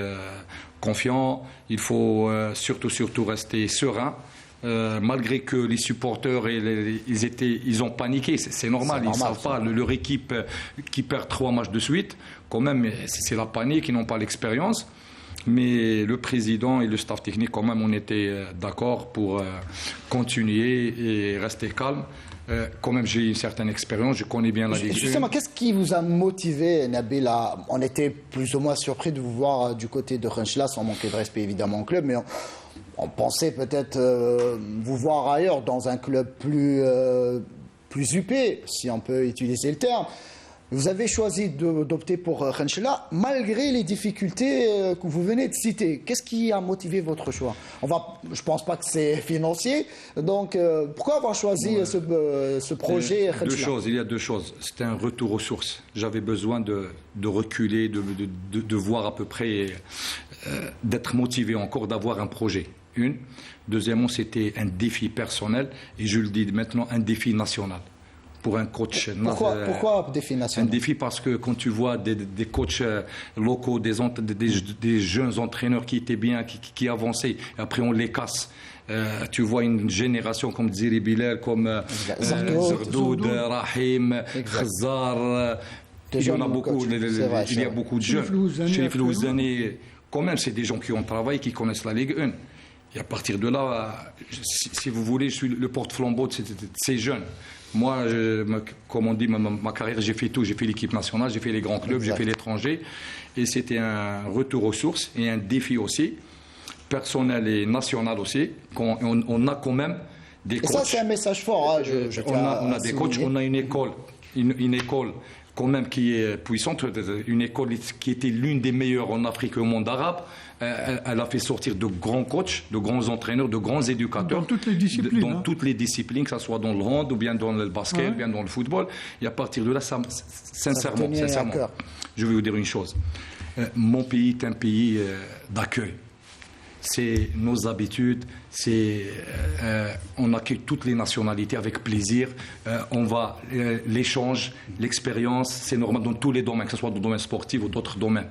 confiant, il faut surtout rester serein. Malgré que les supporters ils ont paniqué, c'est normal, ils ne savent pas, leur équipe qui perd 3 matchs de suite, quand même c'est la panique, ils n'ont pas l'expérience. Mais le président et le staff technique, quand même, on était d'accord pour continuer et rester calme. Quand même, j'ai une certaine expérience, je connais bien la Ligue 1. Justement, qu'est-ce qui vous a motivé, Nabil, on était plus ou moins surpris de vous voir du côté de Khenchla, sans manquer de respect évidemment au club, mais on pensait peut-être vous voir ailleurs, dans un club plus huppé, si on peut utiliser le terme. Vous avez choisi d'opter pour Khenchela malgré les difficultés que vous venez de citer. Qu'est-ce qui a motivé votre choix? Je ne pense pas que c'est financier. Donc, pourquoi avoir choisi ce projet Khenchela? Il y a deux choses. C'était un retour aux sources. J'avais besoin de reculer, de voir à peu près, d'être motivé encore, d'avoir un projet. Deuxièmement, c'était un défi personnel. Et je le dis maintenant, un défi national. Pour un coach. Pourquoi défi national? Un défi parce que quand tu vois des coachs locaux, des jeunes entraîneurs qui étaient bien, qui avançaient, et après on les casse. Tu vois une génération comme Ziri Bilal, comme Zardoud, Rahim, Khazar. Il y en a beaucoup. Il y a beaucoup de jeunes. Chérif Louzani, quand même, c'est des gens qui ont travaillé, qui connaissent la Ligue 1. Et à partir de là, si vous voulez, je suis le porte-flambeau de ces jeunes. Moi, comme on dit, ma carrière, j'ai fait tout. J'ai fait l'équipe nationale, j'ai fait les grands clubs, j'ai fait l'étranger. Et c'était un retour aux sources et un défi aussi, personnel et national aussi. On a quand même des coachs. Et ça, c'est un message fort. On a des coachs, on a une école. Une école quand même qui est puissante, une école qui était l'une des meilleures en Afrique et au monde arabe. Elle a fait sortir de grands coachs, de grands entraîneurs, de grands éducateurs. Dans toutes les disciplines. Dans toutes les disciplines, que ce soit dans le hand, ou bien dans le basket, ou bien dans le football. Et à partir de là, sincèrement, je vais vous dire une chose. Mon pays est un pays d'accueil. C'est nos habitudes, on accueille toutes les nationalités avec plaisir. On va l'échange, l'expérience, c'est normal dans tous les domaines, que ce soit dans le domaine sportif ou d'autres domaines.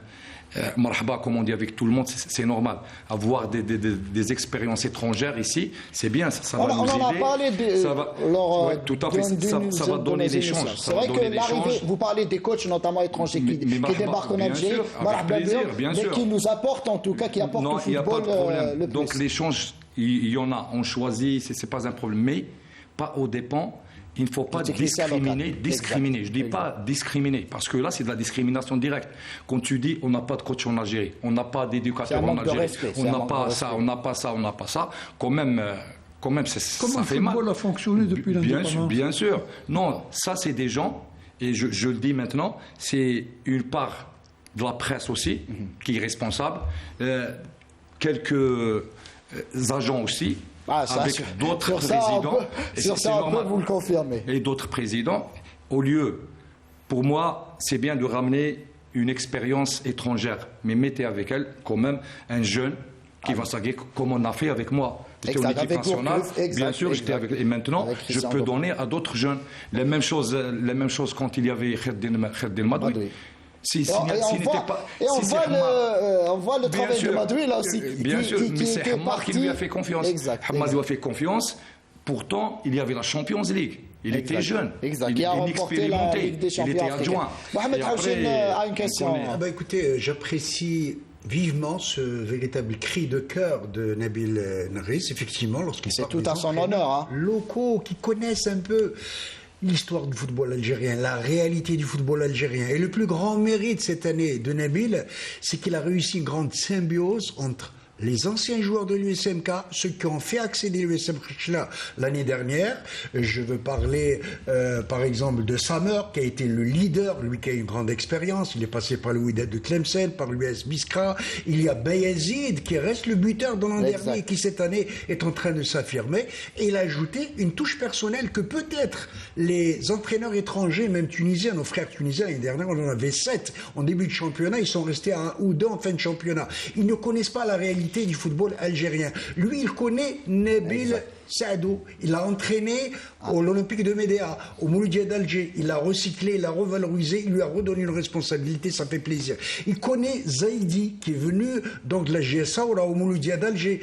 Marhaba, comme on dit avec tout le monde, c'est normal. Avoir des expériences étrangères ici, c'est bien, ça va nous aider. On en a parlé tout à fait, ça va donner l'échange. C'est vrai que l'arrivée, vous parlez des coachs, notamment étrangers, qui débarquent en Algérie, mais qui nous apportent en tout cas, qui apportent au football le plus. Donc l'échange, il y en a, on choisit, c'est pas un problème, mais pas aux dépens. Il ne faut pas discriminer. Je ne dis pas discriminer, parce que là, c'est de la discrimination directe. Quand tu dis, on n'a pas de coach en Algérie, on n'a pas d'éducateur en Algérie, on n'a pas ça, on n'a pas ça, quand même, ça fait mal. Comment le football a fonctionné depuis l'indépendance? Bien sûr. Non, ça, c'est des gens, et je le dis maintenant, c'est une part de la presse aussi, qui est responsable, quelques agents aussi, avec d'autres présidents. Sur ça, vous le confirmez. Et d'autres présidents. Au lieu, pour moi, c'est bien de ramener une expérience étrangère, mais mettez avec elle quand même un jeune qui va s'aguer comme on a fait avec moi. J'étais en équipe nationale, bien sûr, j'étais avec, et maintenant, je peux donner à d'autres jeunes. Les mêmes choses quand il y avait Kheddin Madoui. On voit le travail de Madoui là aussi. Bien sûr, mais c'est Hamad qui lui a fait confiance. Hamad lui a fait confiance. Pourtant, il y avait la Champions League. Il était jeune. Il a remporté la Ligue des Champions. Il était adjoint. Mohamed Houchen a une question. Écoutez, j'apprécie vivement ce véritable cri de cœur de Nabil Narris, effectivement, lorsqu'il c'est tout à son honneur. Locaux qui connaissent un peu l'histoire du football algérien, la réalité du football algérien. Et le plus grand mérite cette année de Nabil, c'est qu'il a réussi une grande symbiose entre les anciens joueurs de l'USMK, ceux qui ont fait accéder l'USM Khenchela l'année dernière. Je veux parler par exemple de Samer, qui a été le leader, lui qui a une grande expérience. Il est passé par le Wydad de Tlemcen, par l'US Biskra. Il y a Bayazid, qui reste le buteur de l'an dernier, qui cette année est en train de s'affirmer. Et il a ajouté une touche personnelle que peut-être les entraîneurs étrangers, même tunisiens, nos frères tunisiens, l'année dernière, on en avait 7 en début de championnat. Ils sont restés à 1 ou 2 en fin de championnat. Ils ne connaissent pas la réalité du football algérien. Lui, il connaît Nabil Saadou. Il l'a entraîné à l'Olympique de Médéa, au Mouloudia d'Alger. Il l'a recyclé, il l'a revalorisé, il lui a redonné une responsabilité, ça fait plaisir. Il connaît Zaidi, qui est venu donc de la GSA au Mouloudia d'Alger,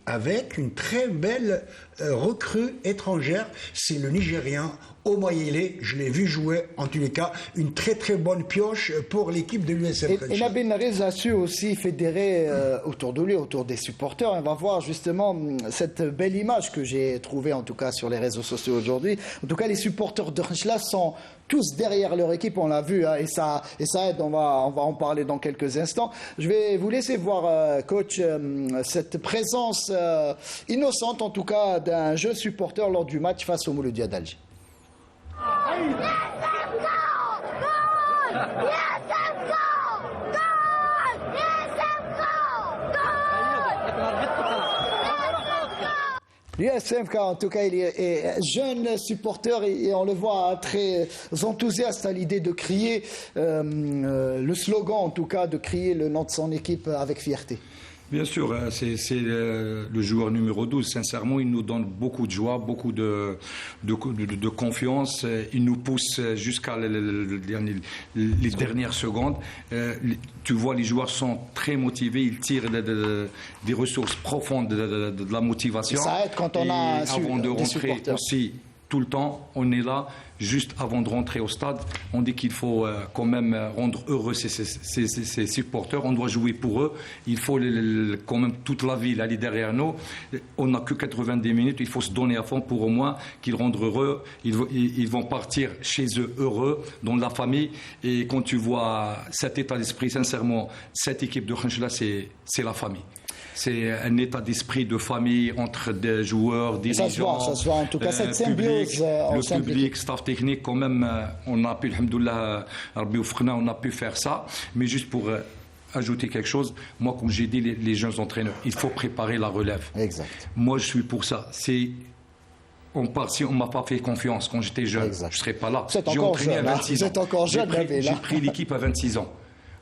avec une très belle recrue étrangère, c'est le Nigérien Omayele. Je l'ai vu jouer, en tous les cas, une très très bonne pioche pour l'équipe de l'USM Khenchela. Et Nabil Narris a su aussi fédérer autour de lui, autour des supporters. On va voir justement cette belle image que j'ai trouvée en tout cas sur les réseaux sociaux aujourd'hui. En tout cas, les supporters de Khenchela sont tous derrière leur équipe, on l'a vu, et ça aide, on va en parler dans quelques instants. Je vais vous laisser voir, coach, cette présence innocente en tout cas d'un jeune supporter lors du match face au Mouloudia d'Alger. L'USMK, en tout cas, il est jeune supporter et on le voit très enthousiaste à l'idée de crier le slogan, en tout cas, de crier le nom de son équipe avec fierté. Bien sûr, c'est le joueur numéro 12. Sincèrement, il nous donne beaucoup de joie, beaucoup de confiance. Il nous pousse jusqu'à les dernières secondes. Tu vois, les joueurs sont très motivés. Ils tirent des ressources profondes de la motivation. Ça aide quand on a avant de rentrer aussi. Tout le temps, on est là, juste avant de rentrer au stade. On dit qu'il faut quand même rendre heureux ces supporters. On doit jouer pour eux. Il faut quand même toute la ville aller derrière nous. On n'a que 90 minutes. Il faut se donner à fond pour au moins qu'ils rendent heureux. Ils vont partir chez eux heureux, dans la famille. Et quand tu vois cet état d'esprit, sincèrement, cette équipe de Khenchela, c'est la famille. C'est un état d'esprit de famille entre des joueurs, dirigeants, ça se voit en tout cas cette symbiose. Le public, staff technique, quand même, on a pu, alhamdoulilah, on a pu faire ça. Mais juste pour ajouter quelque chose, moi, comme j'ai dit, les jeunes entraîneurs, il faut préparer la relève. Exact. Moi, je suis pour ça. Si on ne m'a pas fait confiance quand j'étais jeune, je ne serais pas là. J'ai entraîné à 26 ans. Vous êtes encore jeune, j'ai pris l'équipe à 26 ans.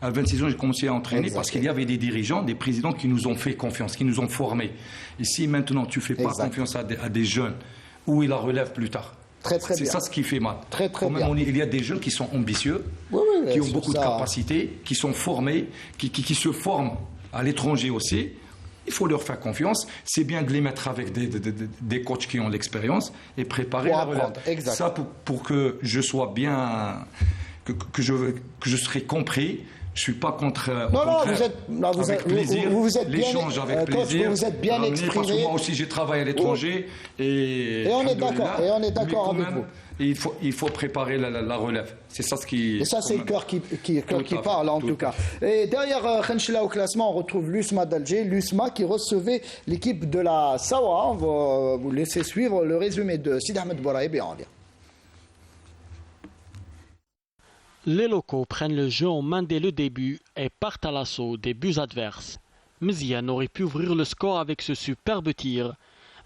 À 26 ans, j'ai commencé à entraîner parce qu'il y avait des dirigeants, des présidents qui nous ont fait confiance, qui nous ont formés. Et si maintenant tu ne fais pas confiance à des jeunes, où ils la relèvent plus tard? C'est ça ce qui fait mal. Très bien. Il y a des jeunes qui sont ambitieux, qui ont beaucoup de capacités, qui sont formés, qui se forment à l'étranger aussi. Il faut leur faire confiance. C'est bien de les mettre avec des coachs qui ont l'expérience et préparer la relève. Ça pour que je sois bien, que je serai compris. Je suis pas contre. Vous êtes l'échange avec plaisir. Vous êtes bien exprimé. Parce que moi aussi, j'ai travaillé à l'étranger et on est d'accord. Et on est d'accord avec vous. Il faut préparer la relève. C'est ça ce qui. Et ça, c'est le cœur qui parle en tout cas. Et derrière Khenchela au classement, on retrouve l'USMA d'Alger, l'USMA qui recevait l'équipe de la Sawa. On va vous laisser suivre le résumé de Sid Ahmed Bouraïb et en lien. Les locaux prennent le jeu en main dès le début et partent à l'assaut des buts adverses. Mziane aurait pu ouvrir le score avec ce superbe tir,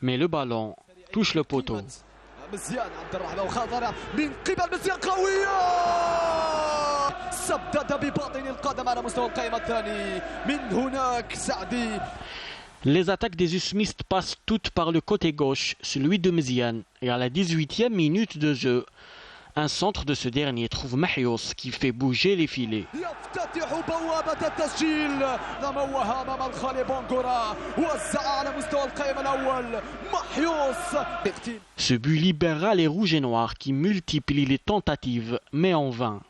mais le ballon touche le poteau. Les attaques des usmistes passent toutes par le côté gauche, celui de Mziane, et à la 18e minute de jeu, un centre de ce dernier trouve Mahios qui fait bouger les filets. Ce but libérera les rouges et noirs qui multiplient les tentatives, mais en vain.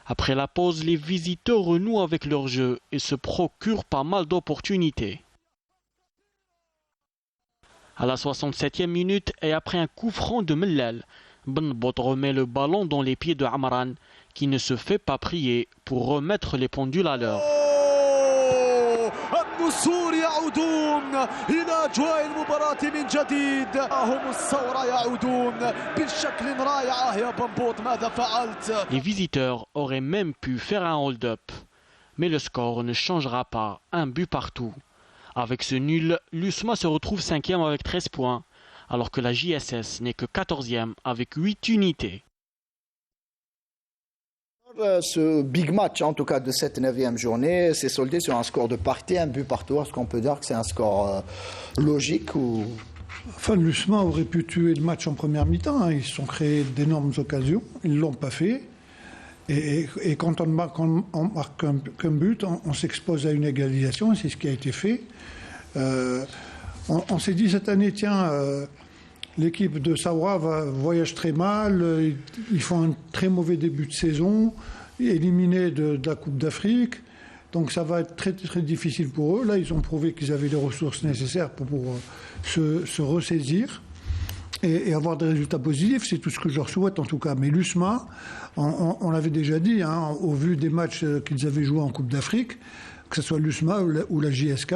Après la pause, les visiteurs renouent avec leur jeu et se procurent pas mal d'opportunités. À la 67e minute et après un coup franc de Mellal, Ben Bot remet le ballon dans les pieds de Amran qui ne se fait pas prier pour remettre les pendules à l'heure. النسور يعودون إلى أجواء المباراة من جديد هم الثورة يعودون بشكل رائع يا بنبوط ماذا فعلت؟ Les visiteurs auraient même pu faire un hold-up, mais le score ne changera pas, un but partout. Avec ce nul, l'USMA se retrouve 5e avec 13 points, alors que la JSS n'est que 14e avec 8 unités. Ce big match, en tout cas de cette 9e journée, s'est soldé sur un score de parité, un but partout. Est-ce qu'on peut dire que c'est un score logique ou... Enfin, l'USMA aurait pu tuer le match en première mi-temps. Ils se sont créés d'énormes occasions. Ils ne l'ont pas fait. Et quand on marque un but, on s'expose à une égalisation. C'est ce qui a été fait. On s'est dit cette année, tiens... l'équipe de Sawa voyage très mal, ils font un très mauvais début de saison, éliminés de la Coupe d'Afrique, donc ça va être très, très difficile pour eux. Là, ils ont prouvé qu'ils avaient les ressources nécessaires pour se ressaisir et avoir des résultats positifs. C'est tout ce que je leur souhaite en tout cas. Mais l'USMA, on l'avait déjà dit, hein, au vu des matchs qu'ils avaient joués en Coupe d'Afrique, que ce soit l'USMA ou la JSK,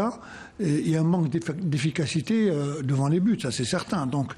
il y a un manque d'efficacité devant les buts, ça c'est certain. Donc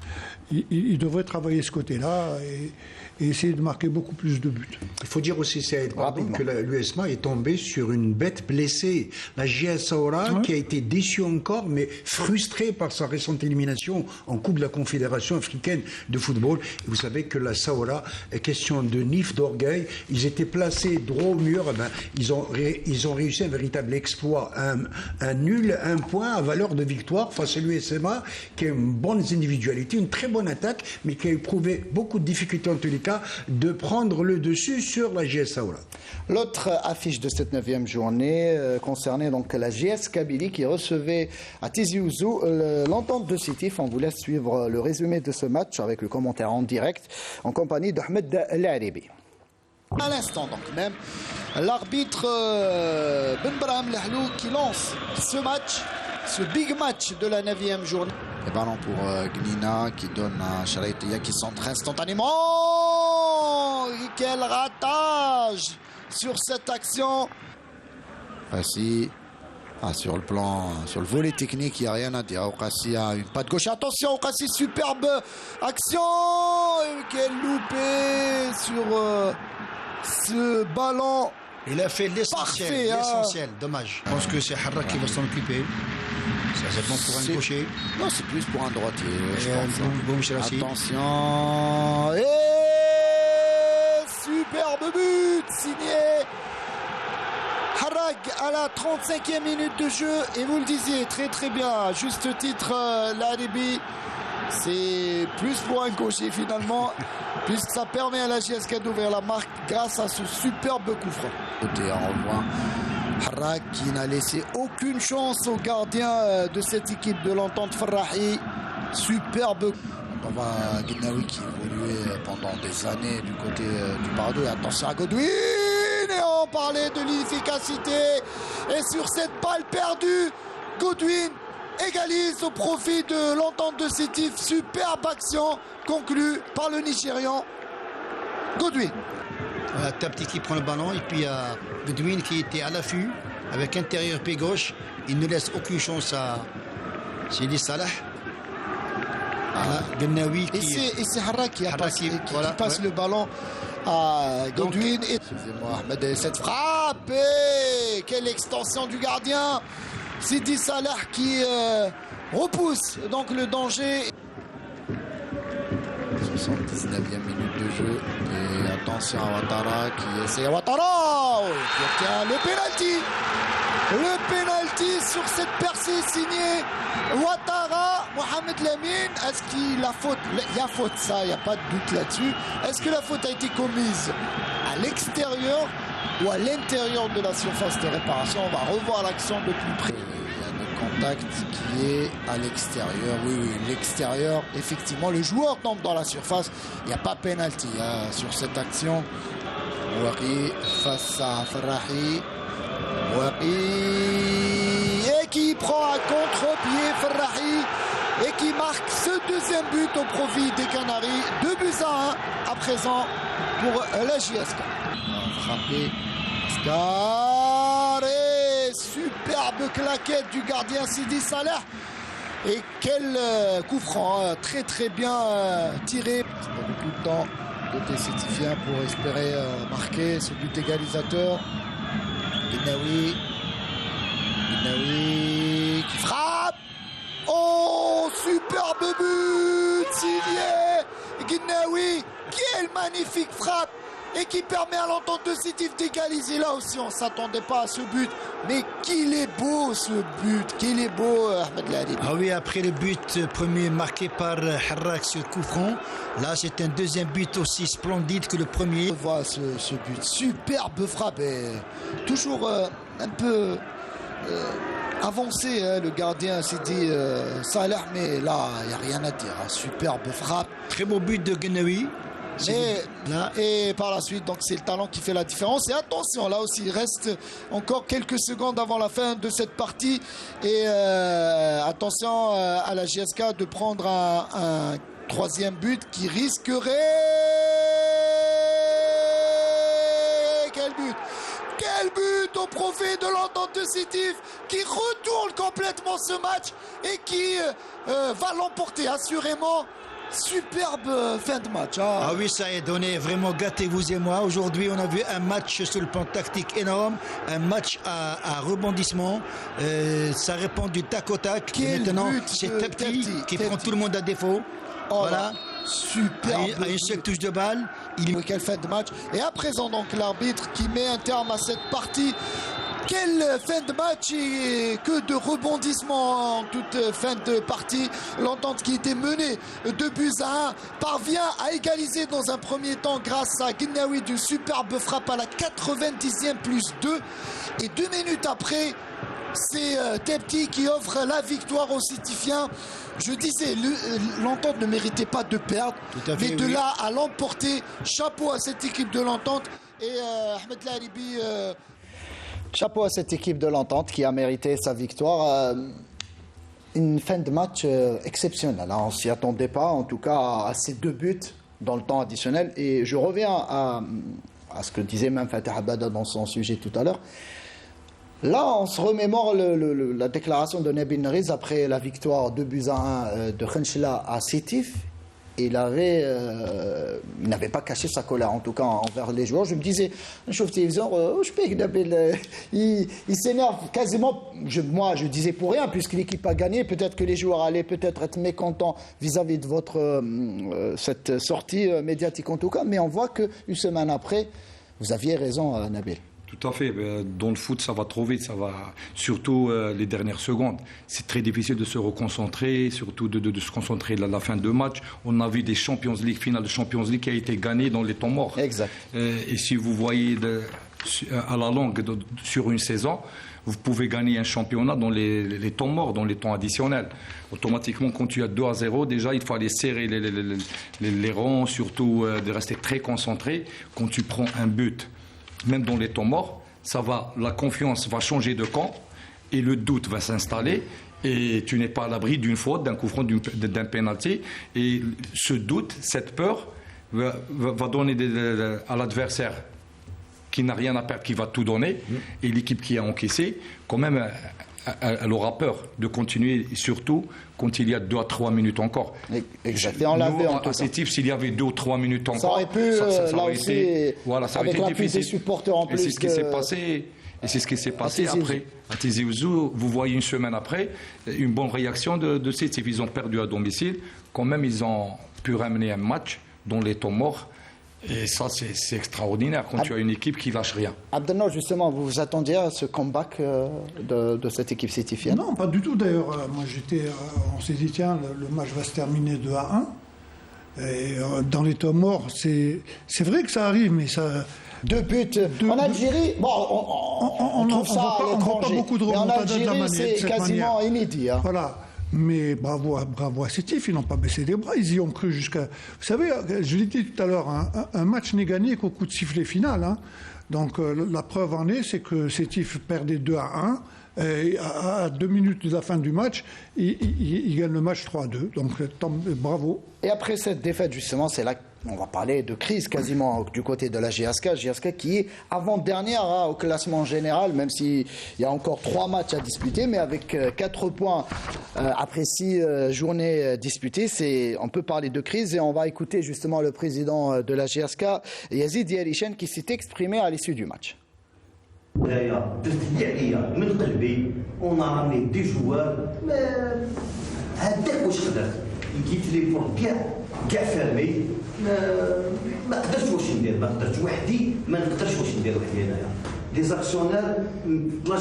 il devrait travailler ce côté-là et essayer de marquer beaucoup plus de buts. Il faut dire aussi, Saïd, que l'USMA est tombé sur une bête blessée. La JS Saoura, qui a été déçue encore, mais frustrée par sa récente élimination en Coupe de la Confédération africaine de football. Et vous savez que la Saoura, question de nif, d'orgueil, ils étaient placés droit au mur. Eh ben, ils ont réussi un véritable exploit, un nul, un point à valeur de victoire face à l'USMA, qui a une bonne individualité, une très bonne attaque, mais qui a éprouvé beaucoup de difficultés en tous les cas de prendre le dessus sur la JS Saoura. L'autre affiche de cette 9e journée concernait donc la JS Kabylie qui recevait à Tizi Ouzou l'Entente de Sétif. On vous laisse suivre le résumé de ce match avec le commentaire en direct en compagnie d'Ahmed Laribi. À l'instant donc même, l'arbitre Ben Brahim Lahlou qui lance ce match, ce big match de la 9e journée. Le ballon pour Gnina qui donne à Charaïtia qui centre instantanément. Et quel ratage sur cette action. Voici. Sur le volet technique, il n'y a rien à dire. Okassi a une patte gauche. Attention, Okassi, superbe action. Et quel loupé sur ce ballon. Il a fait l'essentiel. Parfait, Dommage. Je pense que c'est Harrak qui va s'en occuper. C'est bon pour un gaucher. Non, c'est plus pour un droitier. Attention. Et superbe but signé Harag à la 35e minute de jeu. Et vous le disiez très très bien, juste titre, Laribi, c'est plus pour un gaucher finalement, puisque ça permet à la JSK d'ouvrir la marque grâce à ce superbe coup franc. On revoit Harag qui n'a laissé aucune chance au gardien de cette équipe de l'Entente Farrahi. Superbe. On voit Guinaoui qui évoluait pendant des années du côté du Pardo. Et attention à Godwin. Et on parlait de l'efficacité. Et sur cette balle perdue, Godwin égalise au profit de l'Entente de Sétif. Superbe action conclue par le Nigérian Godwin. Tapti qui prend le ballon et puis Godwin qui était à l'affût avec intérieur pied gauche. Il ne laisse aucune chance à Sidi Salah. Et c'est Harrak qui passe le ballon à Godwin. Excusez-moi, Ahmed, cette frappe. Quelle extension du gardien. Sidi Salah qui repousse donc le danger. 79e minute de jeu. Et attention à Ouattara qui essaie. Ouattara qui obtient le pénalty. Le pénalty sur cette percée signée Ouattara, Mohamed Lamine. Est-ce qu'il a faute? Il y a faute, ça, il n'y a pas de doute là-dessus. Est-ce que la faute a été commise à l'extérieur ou à l'intérieur de la surface de réparation? On va revoir l'action de plus près. Il y a le contact qui est à l'extérieur. Oui, l'extérieur. Effectivement, le joueur tombe dans la surface. Il n'y a pas pénalty sur cette action. Ouari face à Farrahi. Et qui prend à contre-pied Farrahi et qui marque ce deuxième but au profit des Canaries. 2-1 à présent pour la JSK. Frappé Scar et superbe claquette du gardien Sidi Salah. Et quel coup franc, très très bien tiré. C'est pas beaucoup de temps côté sétifien pour espérer marquer ce but égalisateur. Guinaoui qui frappe. Oh, superbe but signé Guinaoui. Quelle magnifique frappe et qui permet à l'Entente de Sétif d'égaliser. Là aussi, on ne s'attendait pas à ce but. Mais qu'il est beau ce but. Qu'il est beau, Ahmed Laribi. Ah oui, après le but premier marqué par Harrak sur coup franc, là c'est un deuxième but aussi splendide que le premier. On voit ce but. Superbe frappe. Et toujours un peu avancé, le gardien s'est dit Salah, mais là, il n'y a rien à dire. Superbe frappe. Très beau but de Guinaoui. Et par la suite, donc c'est le talent qui fait la différence. Et attention, là aussi, il reste encore quelques secondes avant la fin de cette partie. Et attention à la JSK de prendre un troisième but qui risquerait... Quel but! Quel but au profit de l'Entente de Sétif qui retourne complètement ce match et qui va l'emporter assurément. Superbe fin de match. Ah oui, ça est donné, vraiment gâté vous et moi. Aujourd'hui, on a vu un match sur le plan tactique énorme, un match à rebondissement. Ça répond du tac au tac. Et maintenant, c'est Tepti qui prend tout le monde à défaut. Voilà. Super. À une seule touche de balle. Quelle fin de match. Et à présent, donc, l'arbitre qui met un terme à cette partie. Quelle fin de match et que de rebondissements en toute fin de partie. L'Entente qui était menée 2-1 parvient à égaliser dans un premier temps grâce à Guinaoui d'une superbe frappe à la 90e plus 2. Et 2 minutes après, c'est Tepti qui offre la victoire aux Sétifiens. Je disais, l'Entente ne méritait pas de perdre, mais de là à l'emporter. Chapeau à cette équipe de l'Entente. Et Ahmed Laribi... chapeau à cette équipe de l'Entente qui a mérité sa victoire. Une fin de match exceptionnelle. On ne s'y attendait pas, en tout cas, à ces 2 buts dans le temps additionnel. Et je reviens à ce que disait même Fatih Abada dans son sujet tout à l'heure. Là, on se remémore la déclaration de Nabil Nariz après la victoire 2-1 de Khenchela à Sétif. Il n'avait pas caché sa colère, en tout cas envers les joueurs. Je me disais, il s'énerve quasiment. Moi, je disais pour rien, puisque l'équipe a gagné. Peut-être que les joueurs allaient peut-être être mécontents vis-à-vis de cette sortie médiatique, en tout cas. Mais on voit qu'une semaine après, vous aviez raison, Nabil. Tout à fait. Dans le foot, ça va trop vite. Ça va surtout les dernières secondes. C'est très difficile de se reconcentrer, surtout de se concentrer à la fin de match. On a vu des Champions League, finale de Champions League qui a été gagnée dans les temps morts. Exact. Et si vous voyez à la longue sur une saison, vous pouvez gagner un championnat dans les temps morts, dans les temps additionnels. Automatiquement, quand tu as 2-0, déjà, il faut aller serrer les rangs, surtout de rester très concentré. Quand tu prends un but, même dans les temps morts, la confiance va changer de camp et le doute va s'installer et tu n'es pas à l'abri d'une faute, d'un coup franc, d'un pénalty. Et ce doute, cette peur va donner à l'adversaire qui n'a rien à perdre, qui va tout donner. Et l'équipe qui a encaissé, quand même, elle aura peur de continuer, surtout quand il y a 2 à 3 minutes encore. Exact. Et on l'avait en tout cas. S'il y avait 2 ou 3 minutes encore, ça aurait pu, ça aurait été, ça aurait avec été l'appui des supporters en plus. Et c'est ce qui s'est passé. Et c'est ce qui s'est passé après. À Tizi Ouzou, vous voyez une semaine après, une bonne réaction de Sétif. Ils ont perdu à domicile. Quand même, ils ont pu ramener un match dans les temps morts. Et ça, c'est extraordinaire quand tu as une équipe qui lâche rien. Abdelno, justement, vous vous attendiez à ce comeback de cette équipe sétifienne? Non, pas du tout d'ailleurs. Moi, on s'est dit, tiens, le match va se terminer 2-1. Et dans les temps morts, c'est vrai que ça arrive, mais ça... 2 buts en Algérie, bon, on trouve ça à l'étranger. On voit pas beaucoup de remontada de la manière. C'est quasiment inédit. Hein. Voilà. Mais bravo à Sétif, ils n'ont pas baissé les bras, ils y ont cru jusqu'à... Vous savez, je l'ai dit tout à l'heure, un match n'est gagné qu'au coup de sifflet final. Hein. Donc la preuve en est, c'est que Sétif perdait 2-1. Et à 2 minutes de la fin du match, il gagne le match 3-2. Donc bravo. Et après cette défaite, justement, c'est là qu'on va parler de crise quasiment du côté de la GSK. GSK qui est avant-dernière au classement général, même s'il y a encore 3 matchs à disputer, mais avec 4 points après 6 journées disputées, on peut parler de crise. Et on va écouter justement le président de la GSK, Yazid Yalishen, qui s'est exprimé à l'issue du match. من قلبي اون راني دي جوار هداك واش قدرت لقيت لي بور كاع فامي ما قدرتش واش ندير ما قدرتش وحدي ما نقدرش واش ندير وحدي انايا دي زاكسيونير لا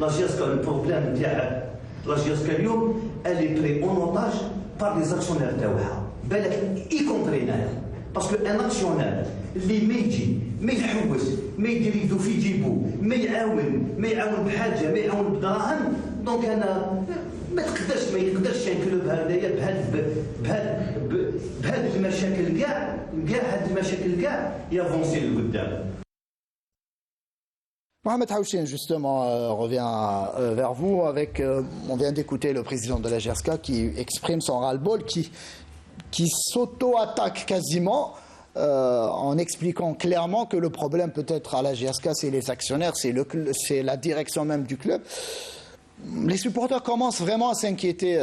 جياسكا البروبليم تاع لا جياسكا اليوم اللي بري اون اوتاج بار لي زاكسيونير تاعها بالك اي كومبري انايا باسكو ان اكسيونير اللي ما يجي ما يحوس ما يدير يدو في جيبو ما يعاون بحاجه ما يعاون بدراهم دونك انا ما يقدرش ينكلب هذايا بهاد المشاكل كاع هاد المشاكل كاع يافونسي لقدام. Mohamed Haouchine, justement, revient vers vous avec. On vient d'écouter le président de la GSK qui exprime son ras-le-bol, qui s'auto-attaque quasiment. en expliquant clairement que le problème peut-être à la GSK, c'est les actionnaires, c'est la direction même du club. Les supporters commencent vraiment à s'inquiéter,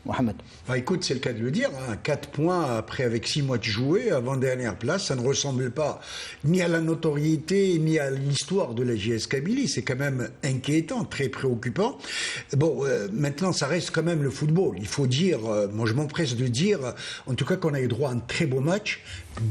Mohamed. Écoute, c'est le cas de le dire, 4 points après avec 6 mois de jouer, avant-dernière place, ça ne ressemble pas ni à la notoriété, ni à l'histoire de la JS Kabylie. C'est quand même inquiétant, très préoccupant. Bon, maintenant, ça reste quand même le football. Il faut dire, moi je m'empresse de dire, en tout cas qu'on a eu droit à un très beau match,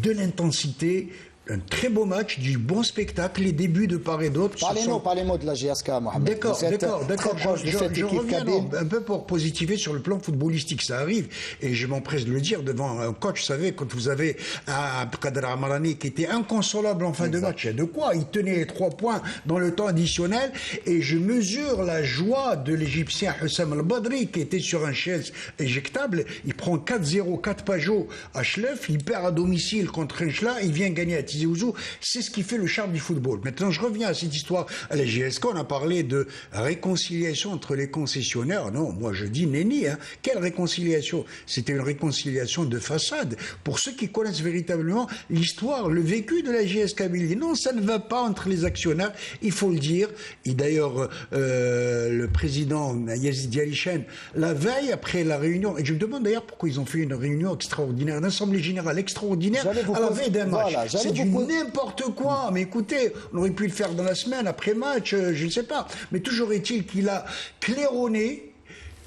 de l'intensité, un très beau match, du bon spectacle, les débuts de part et d'autre. Parlez-moi de la GSK, Mohamed. D'accord. Je reviens un peu pour positiver sur le plan footballistique. Ça arrive, et je m'empresse de le dire devant un coach. Vous savez, quand vous avez Abdelkader Amarani qui était inconsolable en fin de match, il y a de quoi. Il tenait les 3 points dans le temps additionnel, et je mesure la joie de l'Égyptien Hussam Al-Badri qui était sur un chaise éjectable. Il prend 4-0, 4 Pajot à Chlef, il perd à domicile contre Enchla, il vient gagner à Tizi Ouzou. C'est ce qui fait le charme du football. Maintenant, je reviens à cette histoire à la GSK. On a parlé de réconciliation entre les concessionnaires. Non, moi je dis nenni. Quelle réconciliation? C'était une réconciliation de façade. Pour ceux qui connaissent véritablement l'histoire, le vécu de la JS Kabylie. Non, ça ne va pas entre les actionnaires, il faut le dire. Et d'ailleurs, le président Yazid Yalishen, la veille après la réunion, et je me demande d'ailleurs pourquoi ils ont fait une réunion extraordinaire, une assemblée générale extraordinaire à la veille d'un match. C'est du n'importe quoi. Mais écoutez, on aurait pu le faire dans la semaine après match, je ne sais pas. Mais toujours est-il qu'il a claironné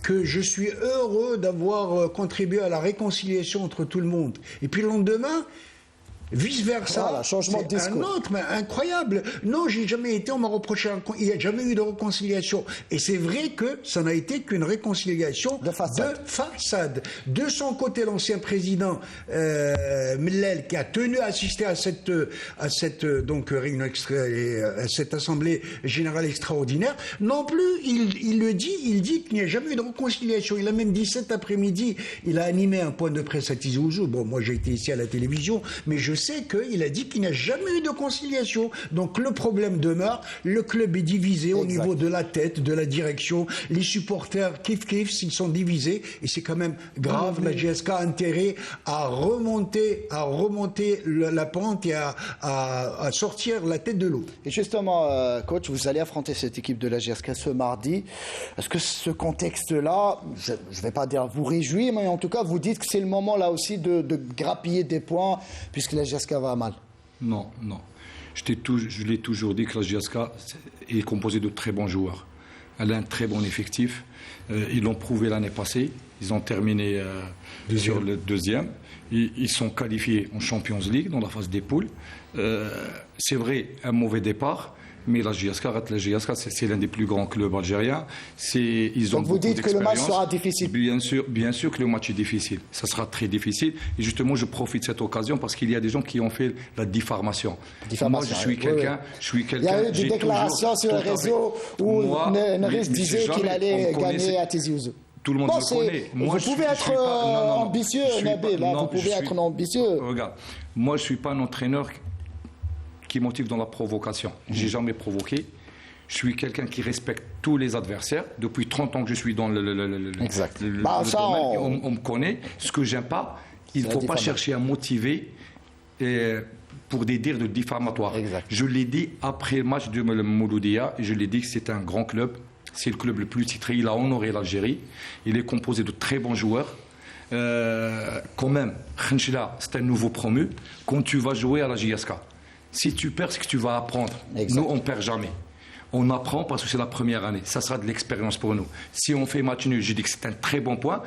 que je suis heureux d'avoir contribué à la réconciliation entre tout le monde. Et puis le lendemain, vice-versa, changement de discours. Un autre, mais incroyable. Non, j'ai jamais été, on m'a reproché, il n'y a jamais eu de réconciliation. Et c'est vrai que ça n'a été qu'une réconciliation de façade. De son côté, l'ancien président Mellel, qui a tenu à assister à cette réunion à cette assemblée générale extraordinaire, non plus, il dit qu'il n'y a jamais eu de réconciliation. Il a même dit cet après-midi, il a animé un point de presse à Tizi Ouzou. Bon, moi j'ai été ici à la télévision, mais je sais qu'il a dit qu'il n'y a jamais eu de conciliation. Donc le problème demeure, le club est divisé au niveau de la tête, de la direction, les supporters kiff s'ils sont divisés, et c'est quand même grave. La GSK a intérêt à remonter la pente et à sortir la tête de l'eau. Et justement, coach, vous allez affronter cette équipe de la GSK ce mardi. Est-ce que ce contexte-là, je ne vais pas dire vous réjouir, mais en tout cas vous dites que c'est le moment là aussi de grappiller des points, puisque la GSK va mal? Non. Je l'ai toujours dit que la GSK est composée de très bons joueurs. Elle a un très bon effectif. Ils l'ont prouvé l'année passée. Ils ont terminé sur le deuxième. Ils sont qualifiés en Champions League dans la phase des poules. C'est vrai, un mauvais départ. Mais la GSK, c'est l'un des plus grands clubs algériens. Donc vous dites que le match sera difficile? Bien sûr que le match est difficile. Ça sera très difficile. Et justement, je profite de cette occasion parce qu'il y a des gens qui ont fait la diffamation. Moi, je suis quelqu'un. Il y a eu des déclarations sur les réseaux où Neres disait qu'il allait gagner à Tizi Ouzou. Tout le monde le connaît. Vous pouvez être ambitieux, Nabil. Vous pouvez être ambitieux. Regarde, moi, je ne suis pas un entraîneur qui motive dans la provocation. J'ai jamais provoqué. Je suis quelqu'un qui respecte tous les adversaires. Depuis 30 ans que je suis dans le domaine, on me connaît. Ce que j'aime pas, il ne faut pas chercher à motiver pour des dires de diffamatoires. Je l'ai dit après le match de Mouloudia, et je l'ai dit que c'est un grand club. C'est le club le plus titré. Il a honoré l'Algérie. Il est composé de très bons joueurs. Quand même, Khenchela, c'est un nouveau promu. Quand tu vas jouer à la JSK, si tu perds, c'est que tu vas apprendre. Nous, on ne perd jamais. On apprend parce que c'est la première année. Ça sera de l'expérience pour nous. Si on fait match nul, je dis que c'est un très bon point.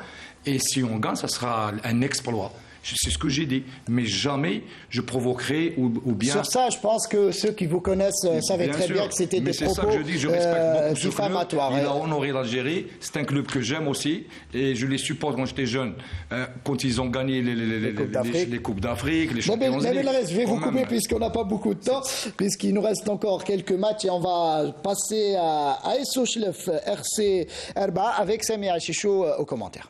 Et si on gagne, ça sera un exploit. C'est ce que j'ai dit. Mais jamais je provoquerai ou bien... Sur ça, je pense que ceux qui vous connaissent savaient très bien que c'était des propos diffamatoires. Il a honoré l'Algérie. C'est un club que j'aime aussi. Et je les supporte quand j'étais jeune. Quand ils ont gagné les Coupes d'Afrique, les Champions League. Je vais vous couper puisqu'on n'a pas beaucoup de temps, puisqu'il nous reste encore quelques matchs et on va passer à AS Chlef RC Erba avec Sami Achichou au commentaire.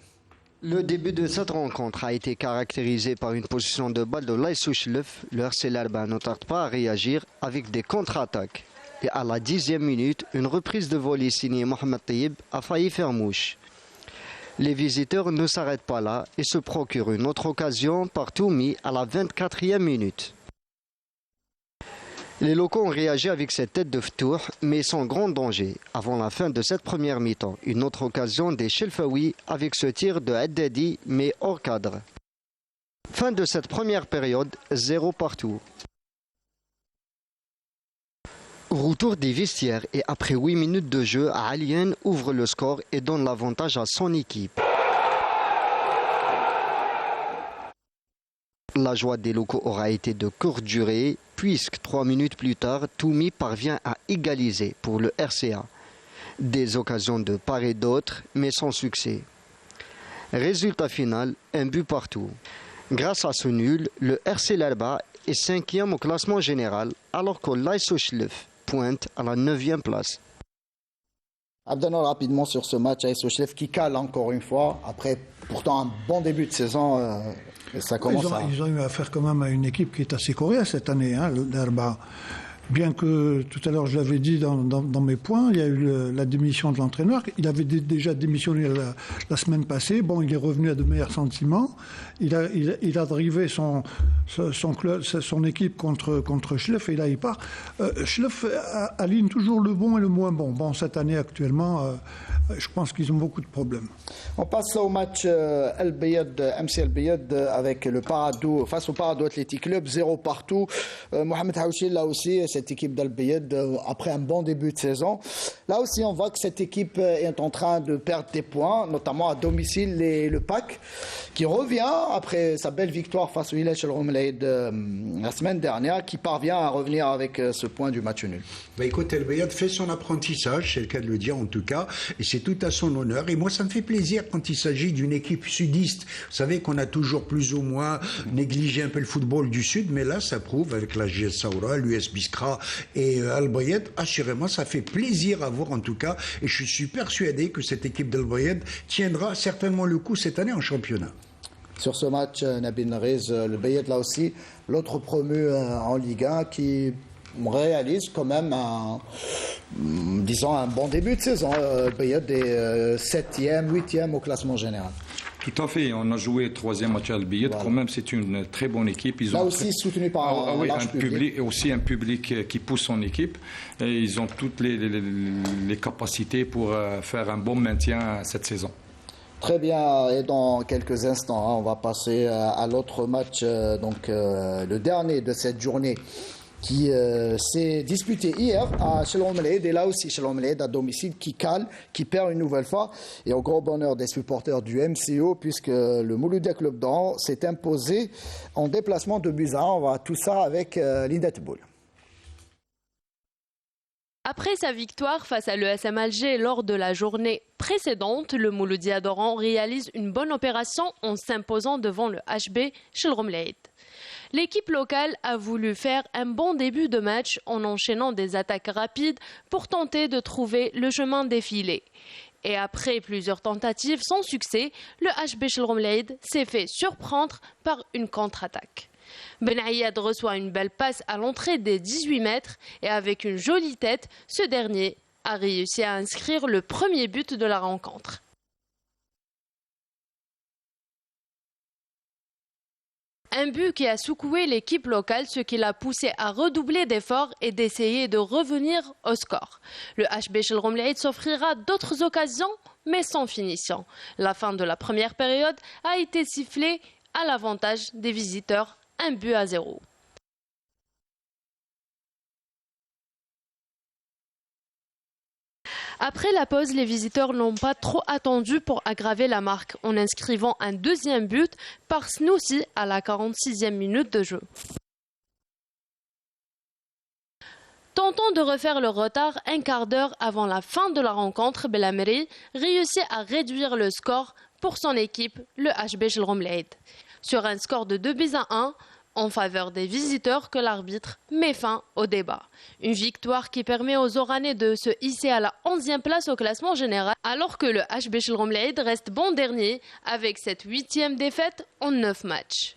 Le début de cette rencontre a été caractérisé par une position de balle de l'AS Chlef. Le RC Erba ne tarde pas à réagir avec des contre-attaques. Et à la 10e minute, une reprise de volée signée Mohamed Taïeb a failli faire mouche. Les visiteurs ne s'arrêtent pas là et se procurent une autre occasion par Toumi à la 24e minute. Les locaux ont réagi avec cette tête de Ftour, mais sans grand danger. Avant la fin de cette première mi-temps, une autre occasion des Chelfaoui avec ce tir de Haddadi, mais hors cadre. Fin de cette première période, 0 partout. Retour des vestiaires et après 8 minutes de jeu, Alien ouvre le score et donne l'avantage à son équipe. La joie des locaux aura été de courte durée, puisque 3 minutes plus tard, Toumi parvient à égaliser pour le RCA. Des occasions de part et d'autre, mais sans succès. Résultat final, un but partout. Grâce à ce nul, le RC Larba est 5e au classement général, alors que l'Aïsouchlef pointe à la 9e place. Abdano, rapidement sur ce match, Aïsouchlef qui cale encore une fois, après pourtant un bon début de saison. Ça commence ils ont eu affaire quand même à une équipe qui est assez coriace cette année, hein, l'Herba. Bien que tout à l'heure je l'avais dit dans mes points, il y a eu la démission de l'entraîneur. Il avait déjà démissionné la semaine passée. Bon, il est revenu à de meilleurs sentiments. Il a drivé son équipe contre Schleff et là il part. Schleff aligne toujours le bon et le moins bon. Bon, cette année actuellement, je pense qu'ils ont beaucoup de problèmes. On passe au match MC El Bayad avec le Paradou face au Paradou Athletic Club, 0 partout. Mohamed Haouchi, là aussi, cette équipe d'El Bayad, après un bon début de saison. Là aussi, on voit que cette équipe est en train de perdre des points, notamment à domicile, le PAC, qui revient après sa belle victoire face au Hilal El Romlaïd la semaine dernière, qui parvient à revenir avec ce point du match nul. Bah écoute, El Bayad fait son apprentissage, c'est le cas de le dire en tout cas, et c'est tout à son honneur. Et moi, ça me fait plaisir quand il s'agit d'une équipe sudiste. Vous savez qu'on a toujours plus ou moins négligé un peu le football du Sud, mais là, ça prouve avec la GS Saoura, l'US Biskra et Al Bayad, assurément, ça fait plaisir à voir en tout cas. Et je suis persuadé que cette équipe d'Al Bayad tiendra certainement le coup cette année en championnat. Sur ce match, Nabil Nariz, le Bayad là aussi, l'autre promu en Ligue 1 qui réalise quand même un bon début de saison. Le Bayad est 7e, 8e au classement général. Tout à fait, on a joué 3e match à Al Bayad, voilà. Quand même c'est une très bonne équipe. Ils là ont aussi soutenu par un large public. Aussi un public qui pousse son équipe. Et ils ont toutes les capacités pour faire un bon maintien cette saison. Très bien, et dans quelques instants, on va passer à l'autre match, le dernier de cette journée qui s'est disputé hier à Shalom Melaïd, et là aussi Shalom Melaïd à domicile qui cale, qui perd une nouvelle fois, et au grand bonheur des supporters du MCO, puisque le Mouloudia Club d'Oran s'est imposé en déplacement de buts à 1. On va tout ça avec Linda Teboul. Après sa victoire face à l'ESM Alger lors de la journée précédente, le Mouloudia d'Oran réalise une bonne opération en s'imposant devant le HB Shalom Melaïd. L'équipe locale a voulu faire un bon début de match en enchaînant des attaques rapides pour tenter de trouver le chemin défilé. Et après plusieurs tentatives sans succès, le HB Shalom Melaïd s'est fait surprendre par une contre-attaque. Ben Ayad reçoit une belle passe à l'entrée des 18 mètres et avec une jolie tête, ce dernier a réussi à inscrire le premier but de la rencontre. Un but qui a secoué l'équipe locale, ce qui l'a poussé à redoubler d'efforts et d'essayer de revenir au score. Le HB Shalom Melaïd s'offrira d'autres occasions, mais sans finition. La fin de la première période a été sifflée à l'avantage des visiteurs, 1-0. Après la pause, les visiteurs n'ont pas trop attendu pour aggraver la marque en inscrivant un deuxième but par Snoussi à la 46e minute de jeu. Tentant de refaire le retard un quart d'heure avant la fin de la rencontre, Belameri réussit à réduire le score pour son équipe, le HB Shalom Melaïd. Sur un score de 2-1 en faveur des visiteurs que l'arbitre met fin au débat. Une victoire qui permet aux Oranais de se hisser à la 11e place au classement général, alors que le HB Shalom Melaïd reste bon dernier avec cette 8e défaite en 9 matchs.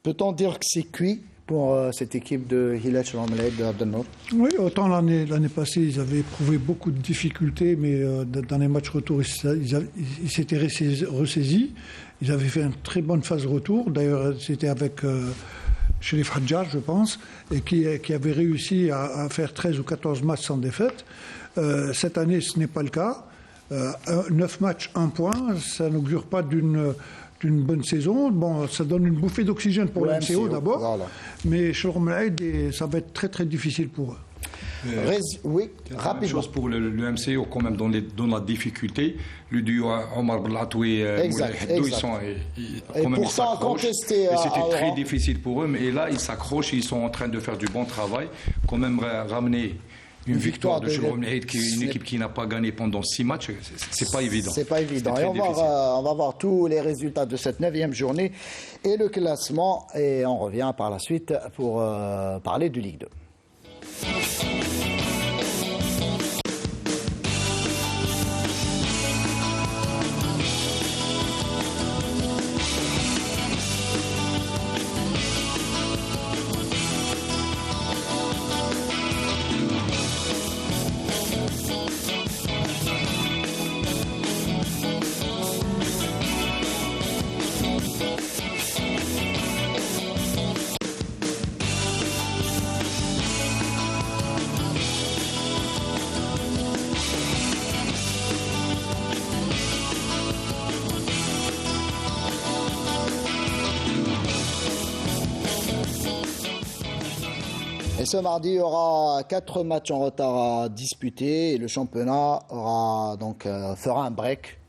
Peut-on dire que c'est cuit pour cette équipe de Hilal Shalom-Leyde de Abdelnour? Oui, autant l'année passée, ils avaient éprouvé beaucoup de difficultés, mais dans les matchs retour, ils s'étaient ressaisis. Ils avaient fait une très bonne phase retour. D'ailleurs, c'était avec Sherif Hadjar, je pense, et qui avait réussi à faire 13 ou 14 matchs sans défaite. Cette année, ce n'est pas le cas. 9 matchs, 1 point, ça n'augure pas d'une bonne saison. Bon, ça donne une bouffée d'oxygène pour le MCO d'abord, voilà. Mais Shalom-Leyde, ça va être très très difficile pour eux. Oui, rapidement. Même chose pour le MCO, quand même, dans la difficulté. Le duo Omar Blatoui et Moulay Haddou, ils sont quand même contestés. Et c'était très difficile pour eux, mais là, ils s'accrochent, ils sont en train de faire du bon travail. Quand même ramener une victoire de Shalom-Leyde, qui est une équipe qui n'a pas gagné pendant 6 matchs, c'est pas évident. C'est pas évident. Et on va voir tous les résultats de cette 9e journée et le classement. Et on revient par la suite pour parler de Ligue 2. Et ce mardi, il y aura 4 matchs en retard à disputer et le championnat fera un break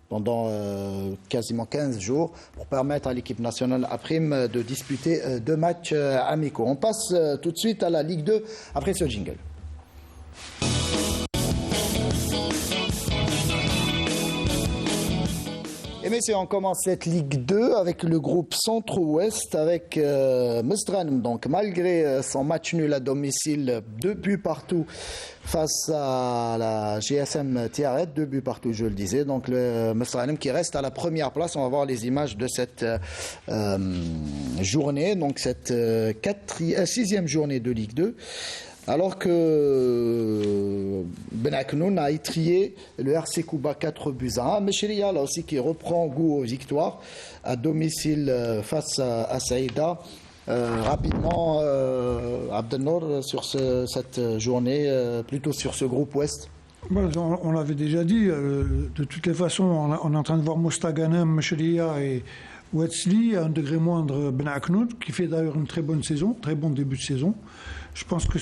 pendant quasiment 15 jours pour permettre à l'équipe nationale à prime de disputer 2 matchs amicaux. On passe tout de suite à la Ligue 2 après ce jingle. Et messieurs, on commence cette Ligue 2 avec le groupe Centre-Ouest avec Mestrannem. Donc malgré son match nul à domicile, 2 buts partout face à la GSM Tiaret, 2 buts partout je le disais. Donc le Mestrannem qui reste à la première place. On va voir les images de cette journée, donc cette 6e journée de Ligue 2. Alors que Ben Aknoun a étrié le RC Kouba 4-1. Mechria, là aussi, qui reprend goût aux victoires à domicile face à Saïda. Rapidement, Abdelnour, sur cette journée, plutôt sur ce groupe Ouest. On l'avait déjà dit, de toutes les façons, on est en train de voir Mostaganem, Mechria et Wetzli, à un degré moindre Ben Aknoun, qui fait d'ailleurs une très bonne saison, très bon début de saison. Je pense que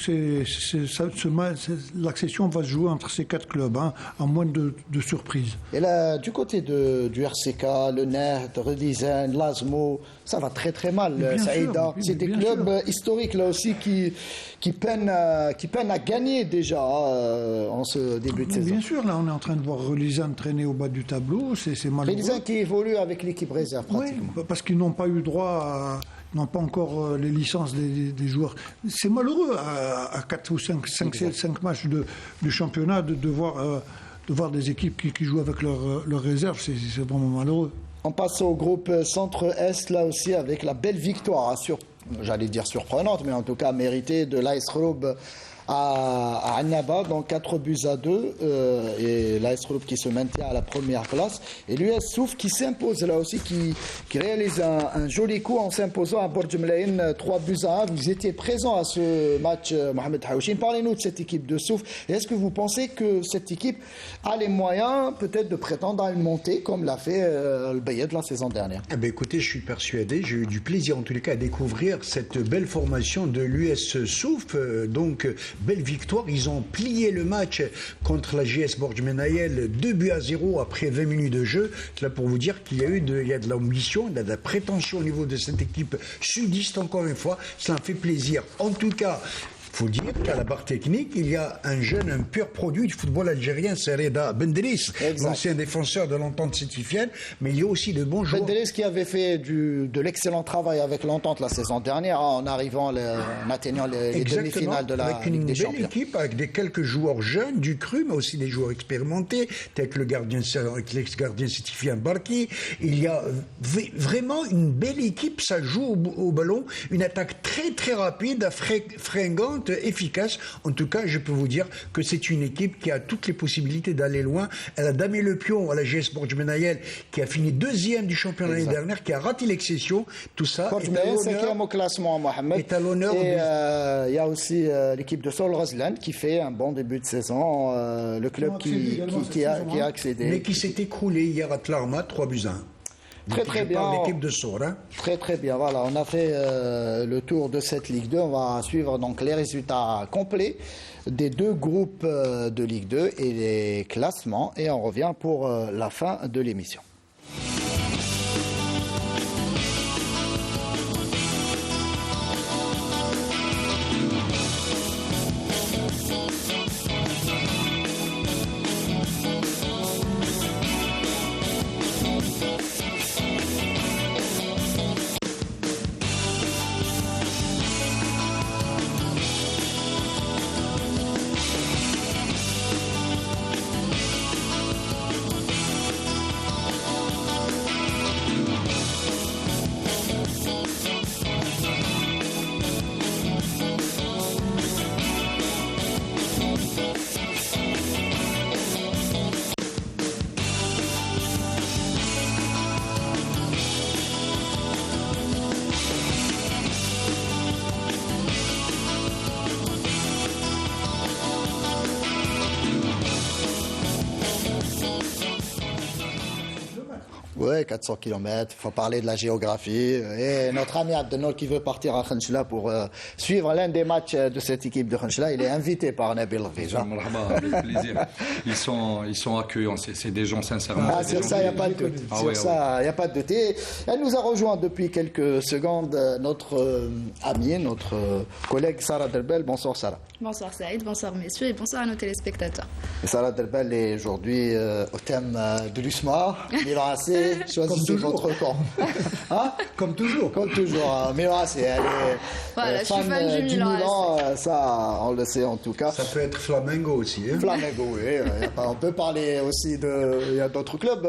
l'accession va se jouer entre ces 4 clubs, à moins de surprises. Et là, du côté du RCK, le Nerd, Redizen, Lazmo, ça va très très mal. Saïda, c'est des clubs historiques là aussi qui peinent à gagner déjà en ce début de saison. Bien sûr, là on est en traîn de voir Redizen traîner au bas du tableau, c'est malheureux. Redizen qui évolue avec l'équipe réserve pratiquement. Oui, parce qu'ils n'ont pas eu droit n'ont pas encore les licences des joueurs. C'est malheureux à 4 ou 5 matchs de championnat de voir des équipes qui jouent avec leurs réserves. C'est vraiment malheureux. On passe au groupe Centre-Est, là aussi, avec la belle victoire, j'allais dire surprenante, mais en tout cas méritée, de l'AS Roub à Annaba, donc 4-2, et l'AS Roub qui se maintient à la première place, et l'US Souf qui s'impose là aussi, qui réalise un joli coup en s'imposant à Borj Mlaïn 3-1. Vous étiez présent à ce match, Mohamed Haouchine. Parlez-nous de cette équipe de Souf, et est-ce que vous pensez que cette équipe a les moyens peut-être de prétendre à une montée comme l'a fait le Bayed la saison dernière? Écoutez, je suis persuadé, j'ai eu du plaisir en tous les cas à découvrir cette belle formation de l'US Souf, donc belle victoire, ils ont plié le match contre la JS Borj Menayel 2-0 après 20 minutes de jeu. C'est là pour vous dire qu'il y a de l'ambition, il y a de la prétention au niveau de cette équipe sudiste, encore une fois, cela fait plaisir. En tout cas, faut dire qu'à la barre technique, il y a un jeune, un pur produit du football algérien, c'est Reda Bendris, l'ancien défenseur de l'Entente sétifienne, mais il y a aussi de bons joueurs. Bendris qui avait fait de l'excellent travail avec l'Entente la saison dernière, en arrivant, en atteignant les demi-finales de la Ligue des Champions. Avec une belle équipe, avec quelques joueurs jeunes, du cru, mais aussi des joueurs expérimentés, tels que l'ex-gardien sétifien Barki. Il y a vraiment une belle équipe, ça joue au ballon, une attaque très très rapide, fringante, efficace. En tout cas, je peux vous dire que c'est une équipe qui a toutes les possibilités d'aller loin. Elle a damé le pion à la GS Borj Benayel, qui a fini deuxième du championnat l'année dernière, qui a raté l'excession. Tout ça Borj Benayel, cinquième au classement, Mohamed. Est à l'honneur. Et il y a aussi l'équipe de Sol Razlan qui fait un bon début de saison. Le club qui a accédé. Mais qui s'est écroulé hier à Tlarma, 3-1. Très bien. L'équipe de Sour. Hein. Très bien. Voilà, on a fait le tour de cette Ligue 2. On va suivre donc les résultats complets des deux groupes de Ligue 2 et les classements. Et on revient pour la fin de l'émission. Oui, 400 km, il faut parler de la géographie. Et notre ami Abdelnour qui veut partir à Khenchela pour suivre l'un des matchs de cette équipe de Khenchela, il est invité par Nabil Rfija. Avec plaisir. Ils sont accueillants, c'est des gens sincèrement. Sur ça, il n'y a pas de doute. Sur ça, il n'y a pas de doute. Et elle nous a rejoint depuis quelques secondes notre ami, notre collègue Sarah Derbel. Bonsoir Sarah. Bonsoir Saïd, bonsoir messieurs et bonsoir à nos téléspectateurs. Et Sarah Derbel est aujourd'hui au thème de l'USMA. Milan AC, choisissez votre camp. Hein? Comme toujours. Comme toujours. Milan AC, elle est voilà, fan du Milan. Ça, on le sait en tout cas. Ça peut être Flamengo aussi. Hein? Flamengo, oui. On peut parler aussi de... Il y a d'autres clubs.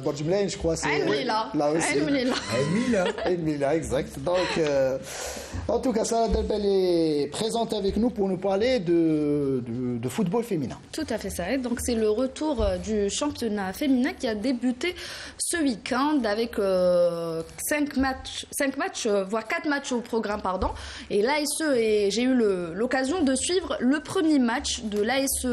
Borj Benayel, je crois. Là aussi. Mila, exact. Donc, en tout cas, Sarah Derbel est présente avec nous pour nous parler de football féminin. Tout à fait ça. Donc c'est le retour du championnat féminin qui a débuté ce week-end avec 5 matchs, voire 4 matchs au programme, pardon. Et l'ASE, j'ai eu l'occasion de suivre le premier match de l'ASE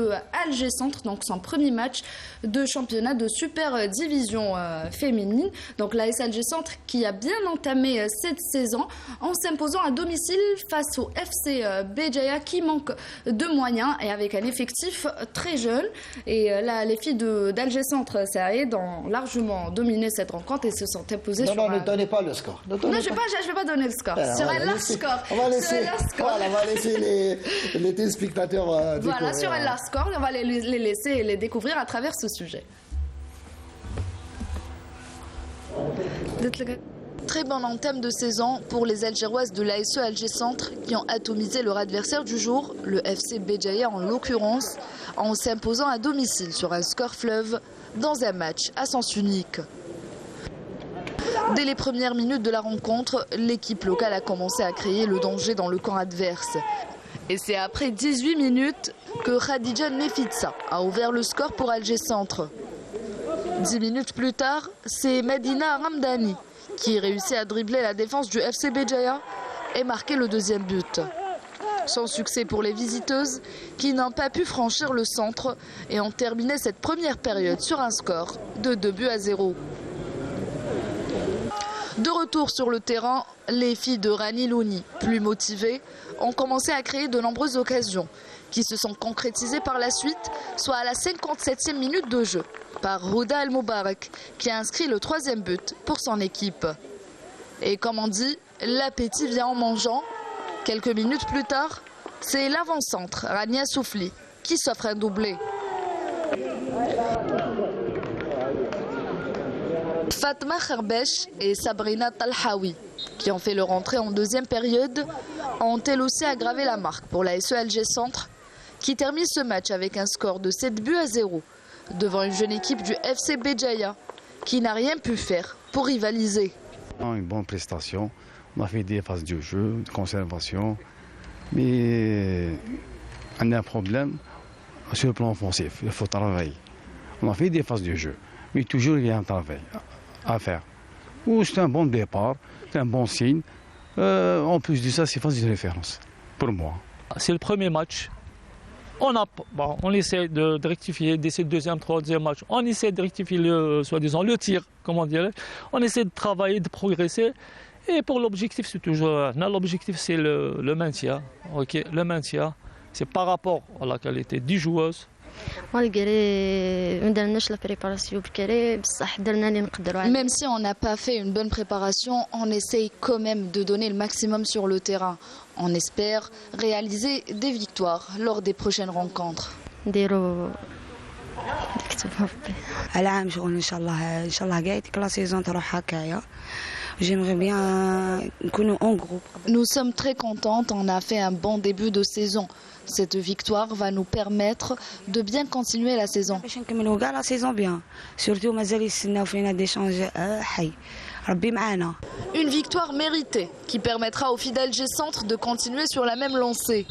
Alger Centre, donc son premier match de championnat de super division féminine. Donc l'ASE Alger Centre qui a bien entamé cette saison en s'imposant à domicile face au FC Béjaïa qui manque de moyens et avec un effectif très jeune. Et là, les filles d'Alger Centre, ça aide, ont largement dominé cette rencontre et se sont imposées sur ne donnez pas le score. Je ne vais pas donner le score. Sur un large score. On va laisser les téléspectateurs découvrir. Voilà, sur un large score, on va les laisser et les découvrir à travers ce sujet. Très bonne entame de saison pour les Algéroises de l'ASE Alger Centre qui ont atomisé leur adversaire du jour, le FC Béjaïa en l'occurrence, en s'imposant à domicile sur un score fleuve dans un match à sens unique. Dès les premières minutes de la rencontre, l'équipe locale a commencé à créer le danger dans le camp adverse. Et c'est après 18 minutes que Khadija Nefitsa a ouvert le score pour Alger Centre. 10 minutes plus tard, c'est Medina Ramdani qui réussit à dribbler la défense du FC Béjaïa et marquer le deuxième but. Sans succès pour les visiteuses qui n'ont pas pu franchir le centre et ont terminé cette première période sur un score de 2-0. De retour sur le terrain, les filles de Rani Louni, plus motivées, ont commencé à créer de nombreuses occasions qui se sont concrétisées par la suite, soit à la 57e minute de jeu, par Rouda El Moubarak, qui a inscrit le troisième but pour son équipe. Et comme on dit, l'appétit vient en mangeant. Quelques minutes plus tard, C'est l'avant-centre, Rania Soufli, qui s'offre un doublé. Fatma Kherbesh et Sabrina Talhawi, qui ont fait leur entrée en deuxième période, ont elles aussi aggravé la marque pour la SE Alger Centre, qui termine ce match avec un score de 7-0 devant une jeune équipe du FC Béjaïa, qui n'a rien pu faire pour rivaliser. Une bonne prestation, on a fait des phases de jeu, de conservation, mais on a un problème sur le plan offensif, il faut travailler. On a fait des phases de jeu, mais toujours il y a un travail à faire. C'est un bon départ, c'est un bon signe. En plus de ça, c'est phase de référence pour moi. C'est le premier match. On essaie de rectifier dès ce deuxième, troisième match. On essaie de rectifier soi-disant le tir, comment dire. On essaie de travailler, de progresser. Et pour l'objectif, c'est toujours. L'objectif, c'est le maintien. Okay, le maintien, c'est par rapport à la qualité des joueuses. Même si on n'a pas fait une bonne préparation, on essaye quand même de donner le maximum sur le terrain. On espère réaliser des victoires lors des prochaines rencontres. J'aimerais bien que nous en groupe. Nous sommes très contentes, on a fait un bon début de saison. Cette victoire va nous permettre de bien continuer la saison. La saison bien. Surtout une victoire méritée qui permettra au Fidèle G Centre de continuer sur la même lancée.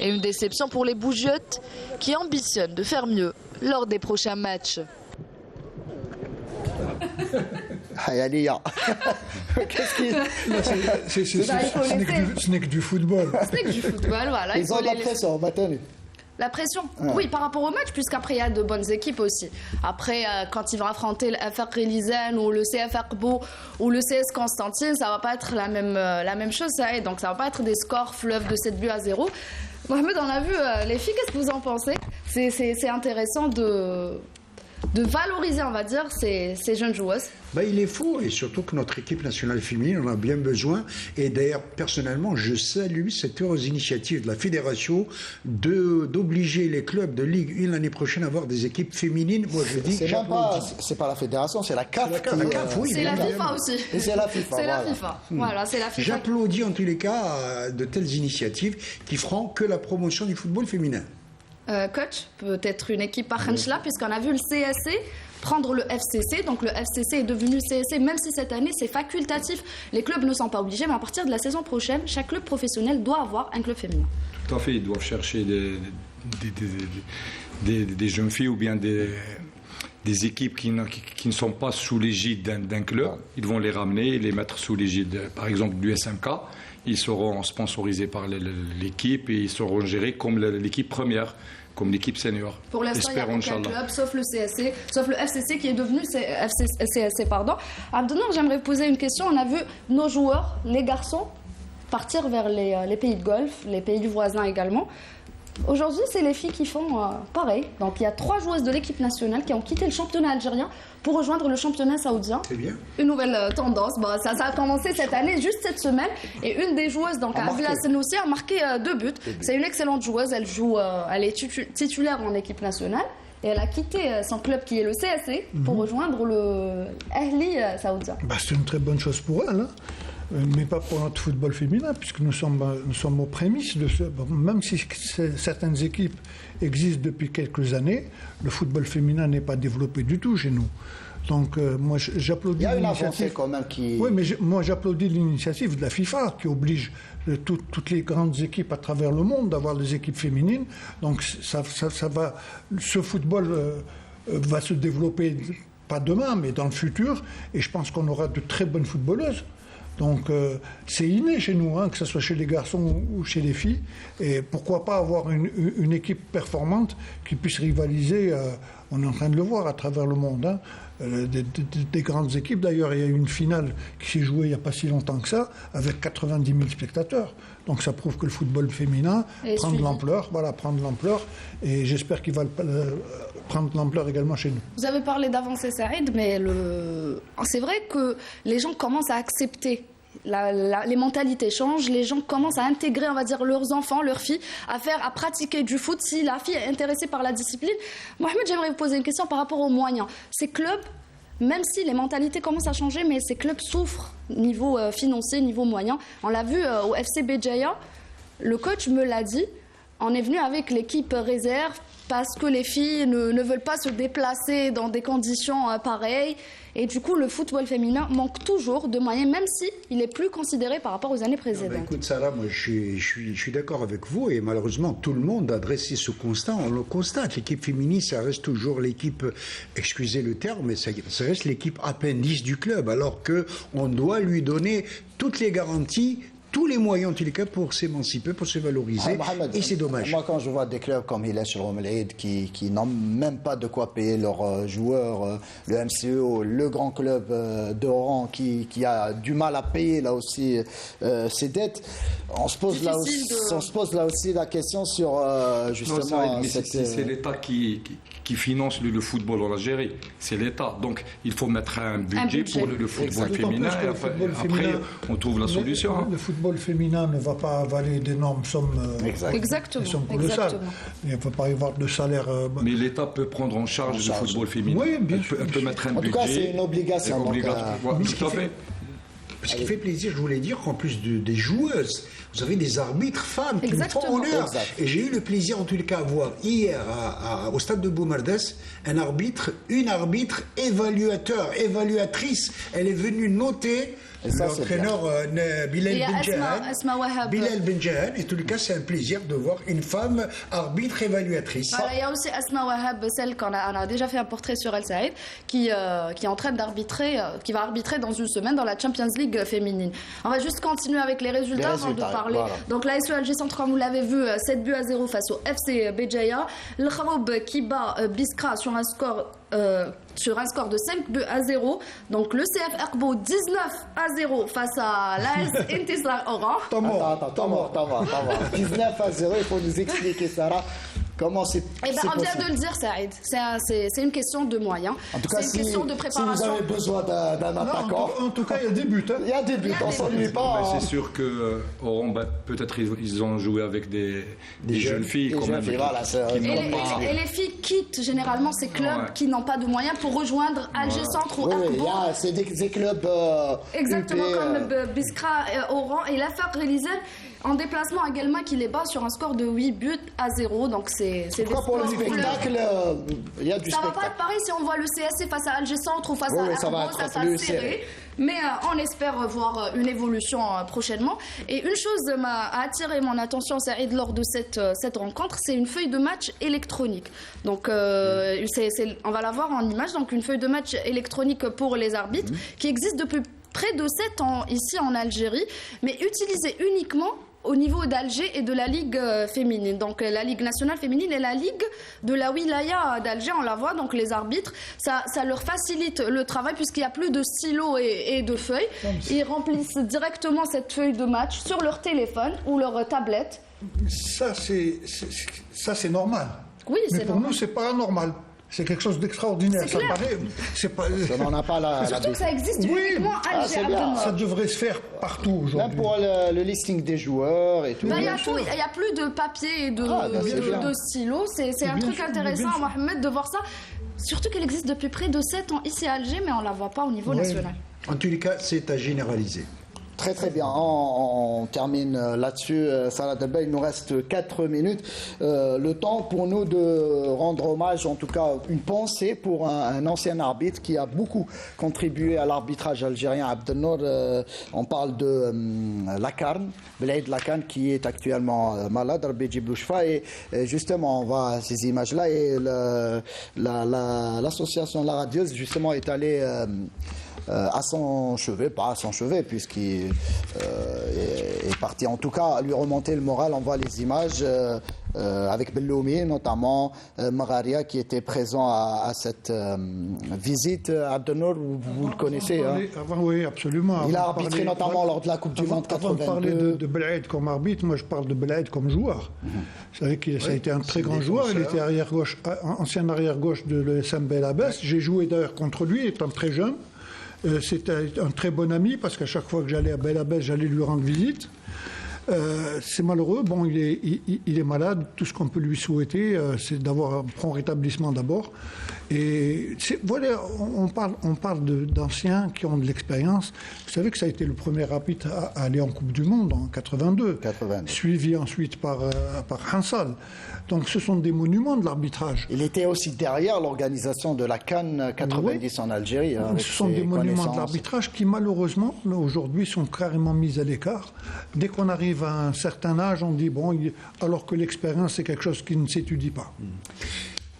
Et une déception pour les Bougiottes qui ambitionnent de faire mieux lors des prochains matchs. Qu'est-ce qui... Ce n'est que du football. Ce n'est que du football, voilà. Ils ont la pression, maintenant. La pression, oui, par rapport au match, puisqu'après il y a de bonnes équipes aussi. Après, quand ils vont affronter le FR Relizane ou le CFR Kbou ou le CS Constantine, ça va pas être la même chose, ça. Et donc ça va pas être des scores fleuves de 7-0. Mohamed, on a vu les filles, qu'est-ce que vous en pensez? C'est intéressant de valoriser, on va dire, ces jeunes joueuses. Il est faux, et surtout que notre équipe nationale féminine en a bien besoin. Et d'ailleurs, personnellement, je salue cette heureuse initiative de la fédération d'obliger les clubs de Ligue 1 l'année prochaine à avoir des équipes féminines. Moi, je dis, c'est pas la fédération, c'est la CAF. Oui, c'est la FIFA aussi. Et c'est la FIFA. C'est la FIFA. Voilà, c'est la FIFA. J'applaudis en tous les cas de telles initiatives qui feront que la promotion du football féminin. Coach, peut-être une équipe par Khenchla, puisqu'on a vu le CSC prendre le FCC. Donc le FCC est devenu CSC, même si cette année c'est facultatif. Les clubs ne sont pas obligés, mais à partir de la saison prochaine, chaque club professionnel doit avoir un club féminin. Tout à fait, ils doivent chercher des jeunes filles ou bien des équipes qui ne sont pas sous l'égide d'un club. Ils vont les ramener et les mettre sous l'égide, par exemple, du SMK. Ils seront sponsorisés par l'équipe et ils seront gérés comme l'équipe première, comme l'équipe senior. Pour l'instant, il n'y a aucun club, sauf le CSC, sauf le FCC qui est devenu CSC. Abdenour, j'aimerais vous poser une question. On a vu nos joueurs, les garçons, partir vers les pays de Golfe, les pays du voisin également. Aujourd'hui, c'est les filles qui font pareil. Donc, il y a 3 joueuses de l'équipe nationale qui ont quitté le championnat algérien pour rejoindre le championnat saoudien. C'est bien. Une nouvelle tendance. Ça a commencé cette année, juste cette semaine. Et une des joueuses, donc Abdel Senoussi, a marqué 2 buts. C'est une excellente joueuse. Elle est titulaire en équipe nationale. Et elle a quitté son club qui est le CSC pour rejoindre le Ahli saoudien. C'est une très bonne chose pour elle. Mais pas pour notre football féminin, puisque nous sommes aux prémices de ce. Même si certaines équipes existent depuis quelques années, le football féminin n'est pas développé du tout chez nous. Donc moi j'applaudis l'initiative. Il y a une avancée quand même qui... Oui, mais moi j'applaudis l'initiative de la FIFA qui oblige toutes les grandes équipes à travers le monde d'avoir des équipes féminines. Donc ça va, ce football va se développer, pas demain, mais dans le futur. Et je pense qu'on aura de très bonnes footballeuses. Donc c'est inné chez nous, que ce soit chez les garçons ou chez les filles. Et pourquoi pas avoir une équipe performante qui puisse rivaliser, on est en train de le voir à travers le monde, des grandes équipes. D'ailleurs, il y a eu une finale qui s'est jouée il n'y a pas si longtemps que ça, avec 90 000 spectateurs. Donc ça prouve que le football féminin prend de l'ampleur. Et j'espère qu'il va prendre de l'ampleur également chez nous. Vous avez parlé d'avancée, Saïd, mais c'est vrai que les gens commencent à accepter les mentalités changent, les gens commencent à intégrer, on va dire, leurs enfants, leurs filles, à pratiquer du foot si la fille est intéressée par la discipline. Mohamed, j'aimerais vous poser une question par rapport aux moyens. Ces clubs, même si les mentalités commencent à changer, mais ces clubs souffrent niveau financier, niveau moyen. On l'a vu au FC Béjaïa, le coach me l'a dit, on est venu avec l'équipe réserve parce que les filles ne veulent pas se déplacer dans des conditions pareilles. Et du coup, le football féminin manque toujours de moyens, même s'il est plus considéré par rapport aux années précédentes. Écoute, Sarah, moi je suis d'accord avec vous et malheureusement, tout le monde a dressé ce constat. On le constate. L'équipe féminine, ça reste toujours l'équipe, excusez le terme, mais ça reste l'équipe appendice du club, alors qu'on doit lui donner toutes les garanties, tous les moyens en tous les cas pour s'émanciper, pour se valoriser. Et c'est dommage. Moi, quand je vois des clubs comme Hilal Shalom El-Aid qui n'ont même pas de quoi payer leurs joueurs, le MCE, le grand club d'Oran qui a du mal à payer là aussi ses dettes, on se pose là aussi la question sur justement. C'est l'État qui finance le football en Algérie. C'est l'État. Donc il faut mettre un budget pour le football féminin. Et après, on trouve la solution. Le football féminin ne va pas avaler d'énormes sommes, Exactement. Des sommes colossales. Il ne peut pas y avoir de salaire. Mais l'État peut prendre en charge le football féminin. Oui, bien sûr. Elle peut mettre un budget. En tout cas, c'est une obligation. Ce qui fait plaisir, je voulais dire qu'en plus des joueuses, vous avez des arbitres femmes qui nous font honneur. Et j'ai eu le plaisir en tous les cas de voir hier au stade de Boumardes une arbitre évaluatrice. Elle est venue noter l'entraîneur Bilal Benjahan. Et en tous les cas, c'est un plaisir de voir une femme arbitre évaluatrice. Voilà, il y a aussi Asma Wahab, celle qu'on a déjà fait un portrait sur El Saïd, qui est en train d'arbitrer, qui va arbitrer dans une semaine dans la Champions League féminine. On va juste continuer avec les résultats avant de parler. Voilà. Donc l'ASO Alger Centre, comme vous l'avez vu, 7-0 face au FC Béjaïa. Le Kharoub qui bat Biskra sur un score de 5-0. Donc le CF Erkbo 19-0 face à l'AS Intisar Oran. Attends, 19-0, il faut nous expliquer, Sarah. Comment c'est on vient de le dire, Saïd. C'est une question de moyens. En tout cas, c'est une question de préparation. Si vous avez besoin d'un attaquant. En tout cas, il y a des buts. Il y a des buts, on ne s'ennuie pas. C'est sûr que peut-être ils ont joué avec des jeunes filles. Et les filles quittent généralement ces clubs qui n'ont pas de moyens pour rejoindre Alger Centre ou Erkbo. C'est des clubs. Exactement, comme Biskra, Oran et l'affaire Rélisel. En déplacement également, qui les bat sur un score de 8-0. Donc c'est des pour le spectacle, il y a du spectacle. Ça va pas être pareil si on voit le CSC face à Alger Centre ou face à Erkbo, ça sera serré. Mais on espère voir une évolution prochainement. Et une chose a attiré mon attention, Saïd, lors de cette rencontre, c'est une feuille de match électronique. Donc on va la voir en image. Donc une feuille de match électronique pour les arbitres qui existe depuis près de 7 ans ici en Algérie, mais utilisée uniquement au niveau d'Alger et de la Ligue féminine. Donc la Ligue nationale féminine et la Ligue de la Wilaya d'Alger, on la voit, donc les arbitres, ça leur facilite le travail puisqu'il n'y a plus de stylos et de feuilles. Ils remplissent directement cette feuille de match sur leur téléphone ou leur tablette. Ça, c'est normal. Oui, mais pour nous, c'est pas normal. C'est quelque chose d'extraordinaire. Ça paraît. Ça n'en a pas surtout que ça existe uniquement à Alger. Ça devrait se faire partout aujourd'hui. Même pour le listing des joueurs et tout. Il n'y a plus de papier et de stylo. C'est un truc intéressant, Mohamed, de voir ça. Surtout qu'elle existe depuis près de 7 ans ici à Alger, mais on ne la voit pas au niveau national. En tous les cas, c'est à généraliser. Très très bien, on termine là-dessus. Salah Delbel, il nous reste 4 minutes. Le temps pour nous de rendre hommage, en tout cas une pensée pour un ancien arbitre qui a beaucoup contribué à l'arbitrage algérien, Abdelnour. On parle de Lakarn, Belaïd Lakarn, qui est actuellement malade, Rabbi Djiblouchfa. Et justement, on voit à ces images-là et l'association La Radieuse, justement, est allée à son chevet, pas à son chevet, puisqu'il est parti en tout cas à lui remonter le moral. On voit les images avec Belloumi, notamment Magaria qui était présent à cette visite. Abdelnour, vous le connaissez. Oui, absolument. Il a arbitré notamment lors de la Coupe du Monde 82. Avant de parler de Belaïd comme arbitre, moi je parle de Belaïd comme joueur. Vous savez que ça a été un très grand joueur. Il était ancien arrière-gauche de l'ESM Belabès. J'ai joué d'ailleurs contre lui étant très jeune. C'est un très bon ami parce qu'à chaque fois que j'allais à Bel Abbès, j'allais lui rendre visite. C'est malheureux, bon, il est malade. Tout ce qu'on peut lui souhaiter, c'est d'avoir un prompt rétablissement d'abord. Et voilà, on parle d'anciens qui ont de l'expérience. Vous savez que ça a été le premier arbitre à aller en Coupe du Monde en 82, suivi ensuite par Hansal. Donc ce sont des monuments de l'arbitrage. Il était aussi derrière l'organisation de la CAN 90 en Algérie. Ce sont des monuments de l'arbitrage qui malheureusement aujourd'hui sont carrément mis à l'écart. Dès qu'on arrive à un certain âge, on dit bon, alors que l'expérience c'est quelque chose qui ne s'étudie pas.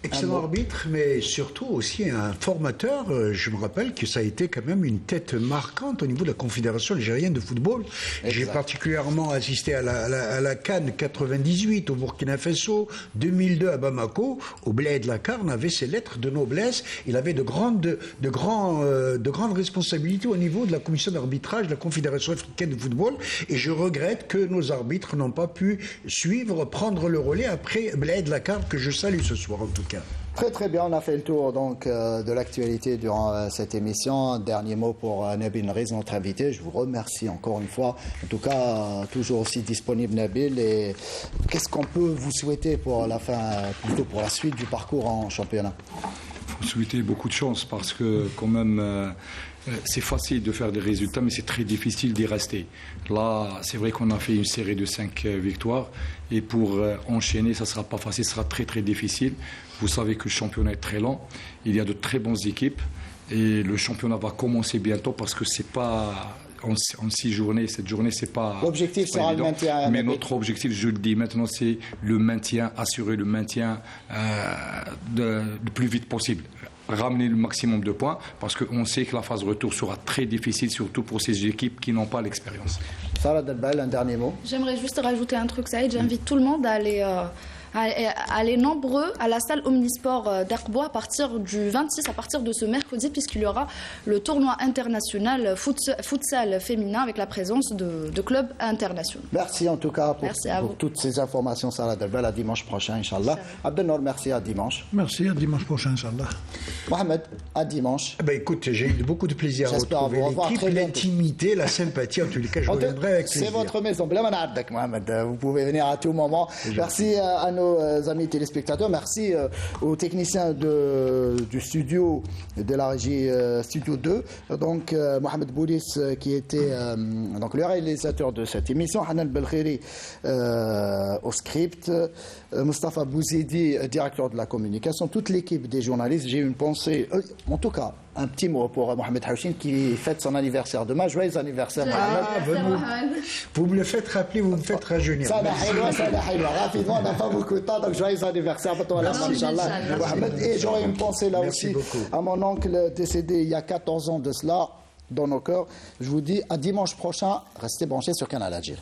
Excellent arbitre, mais surtout aussi un formateur. Je me rappelle que ça a été quand même une tête marquante au niveau de la Confédération algérienne de football. J'ai particulièrement assisté à la CAN 98 au Burkina Faso, 2002 à Bamako. Au Bled Lakarn avait ses lettres de noblesse. Il avait de grandes responsabilités au niveau de la commission d'arbitrage de la Confédération africaine de football. Et je regrette que nos arbitres n'ont pas pu prendre le relais après Bled Lakarn, que je salue ce soir en tout cas. Très très bien, on a fait le tour donc de l'actualité durant cette émission. Un dernier mot pour Nabil Nriz, notre invité. Je vous remercie encore une fois. En tout cas, toujours aussi disponible Nabil. Et qu'est-ce qu'on peut vous souhaiter pour la fin, plutôt pour la suite du parcours en championnat? Il faut souhaiter beaucoup de chance parce que quand même c'est facile de faire des résultats, mais c'est très difficile d'y rester. Là, c'est vrai qu'on a fait une série de 5 victoires et pour enchaîner, ça ne sera pas facile, ce sera très très difficile. Vous savez que le championnat est très lent, il y a de très bonnes équipes et le championnat va commencer bientôt parce que c'est pas en 6 journées, cette journée c'est pas. L'objectif sera le maintien. Mais notre objectif, je le dis maintenant, c'est le maintien, assurer le maintien le plus vite possible. Ramener le maximum de points parce qu'on sait que la phase retour sera très difficile, surtout pour ces équipes qui n'ont pas l'expérience. Sarah Delbel, un dernier mot. J'aimerais juste rajouter un truc, Saïd. J'invite tout le monde à aller nombreux à la salle Omnisport d'Arbois à partir du 26, à partir de ce mercredi, puisqu'il y aura le tournoi international futsal féminin avec la présence de clubs internationaux. Merci en tout cas pour toutes ces informations, Sarah Delbel. À dimanche prochain, Inch'Allah. Abdelnour, merci, à dimanche. Merci, à dimanche prochain, Inch'Allah. Mohamed, à dimanche. Écoute, j'ai eu beaucoup de plaisir à retrouver l'équipe, l'intimité, la sympathie. En tous les cas, je reviendrai avec plaisir. C'est votre maison. Mohamed, vous pouvez venir à tout moment. Merci à nos amis téléspectateurs. Merci aux techniciens du studio, de la régie Studio 2. Donc, Mohamed Boulis, qui était donc le réalisateur de cette émission. Hanan Belkhiri au script. Mustafa Bouzidi, directeur de la communication. Toute l'équipe des journalistes. J'ai une pensée, en tout cas, un petit mot pour Mohamed Houchine qui fête son anniversaire demain. Joyeux anniversaire, Mohamed. Vous me le faites rappeler, vous me faites rajeunir. Ça rapidement, on n'a pas beaucoup de temps, donc joyeux anniversaire pour toi, Inch'Allah, Mohamed. Et j'aurais une pensée là aussi à mon oncle décédé il y a 14 ans de cela, dans nos cœurs. Je vous dis à dimanche prochain, restez branchés sur Canal Algérie.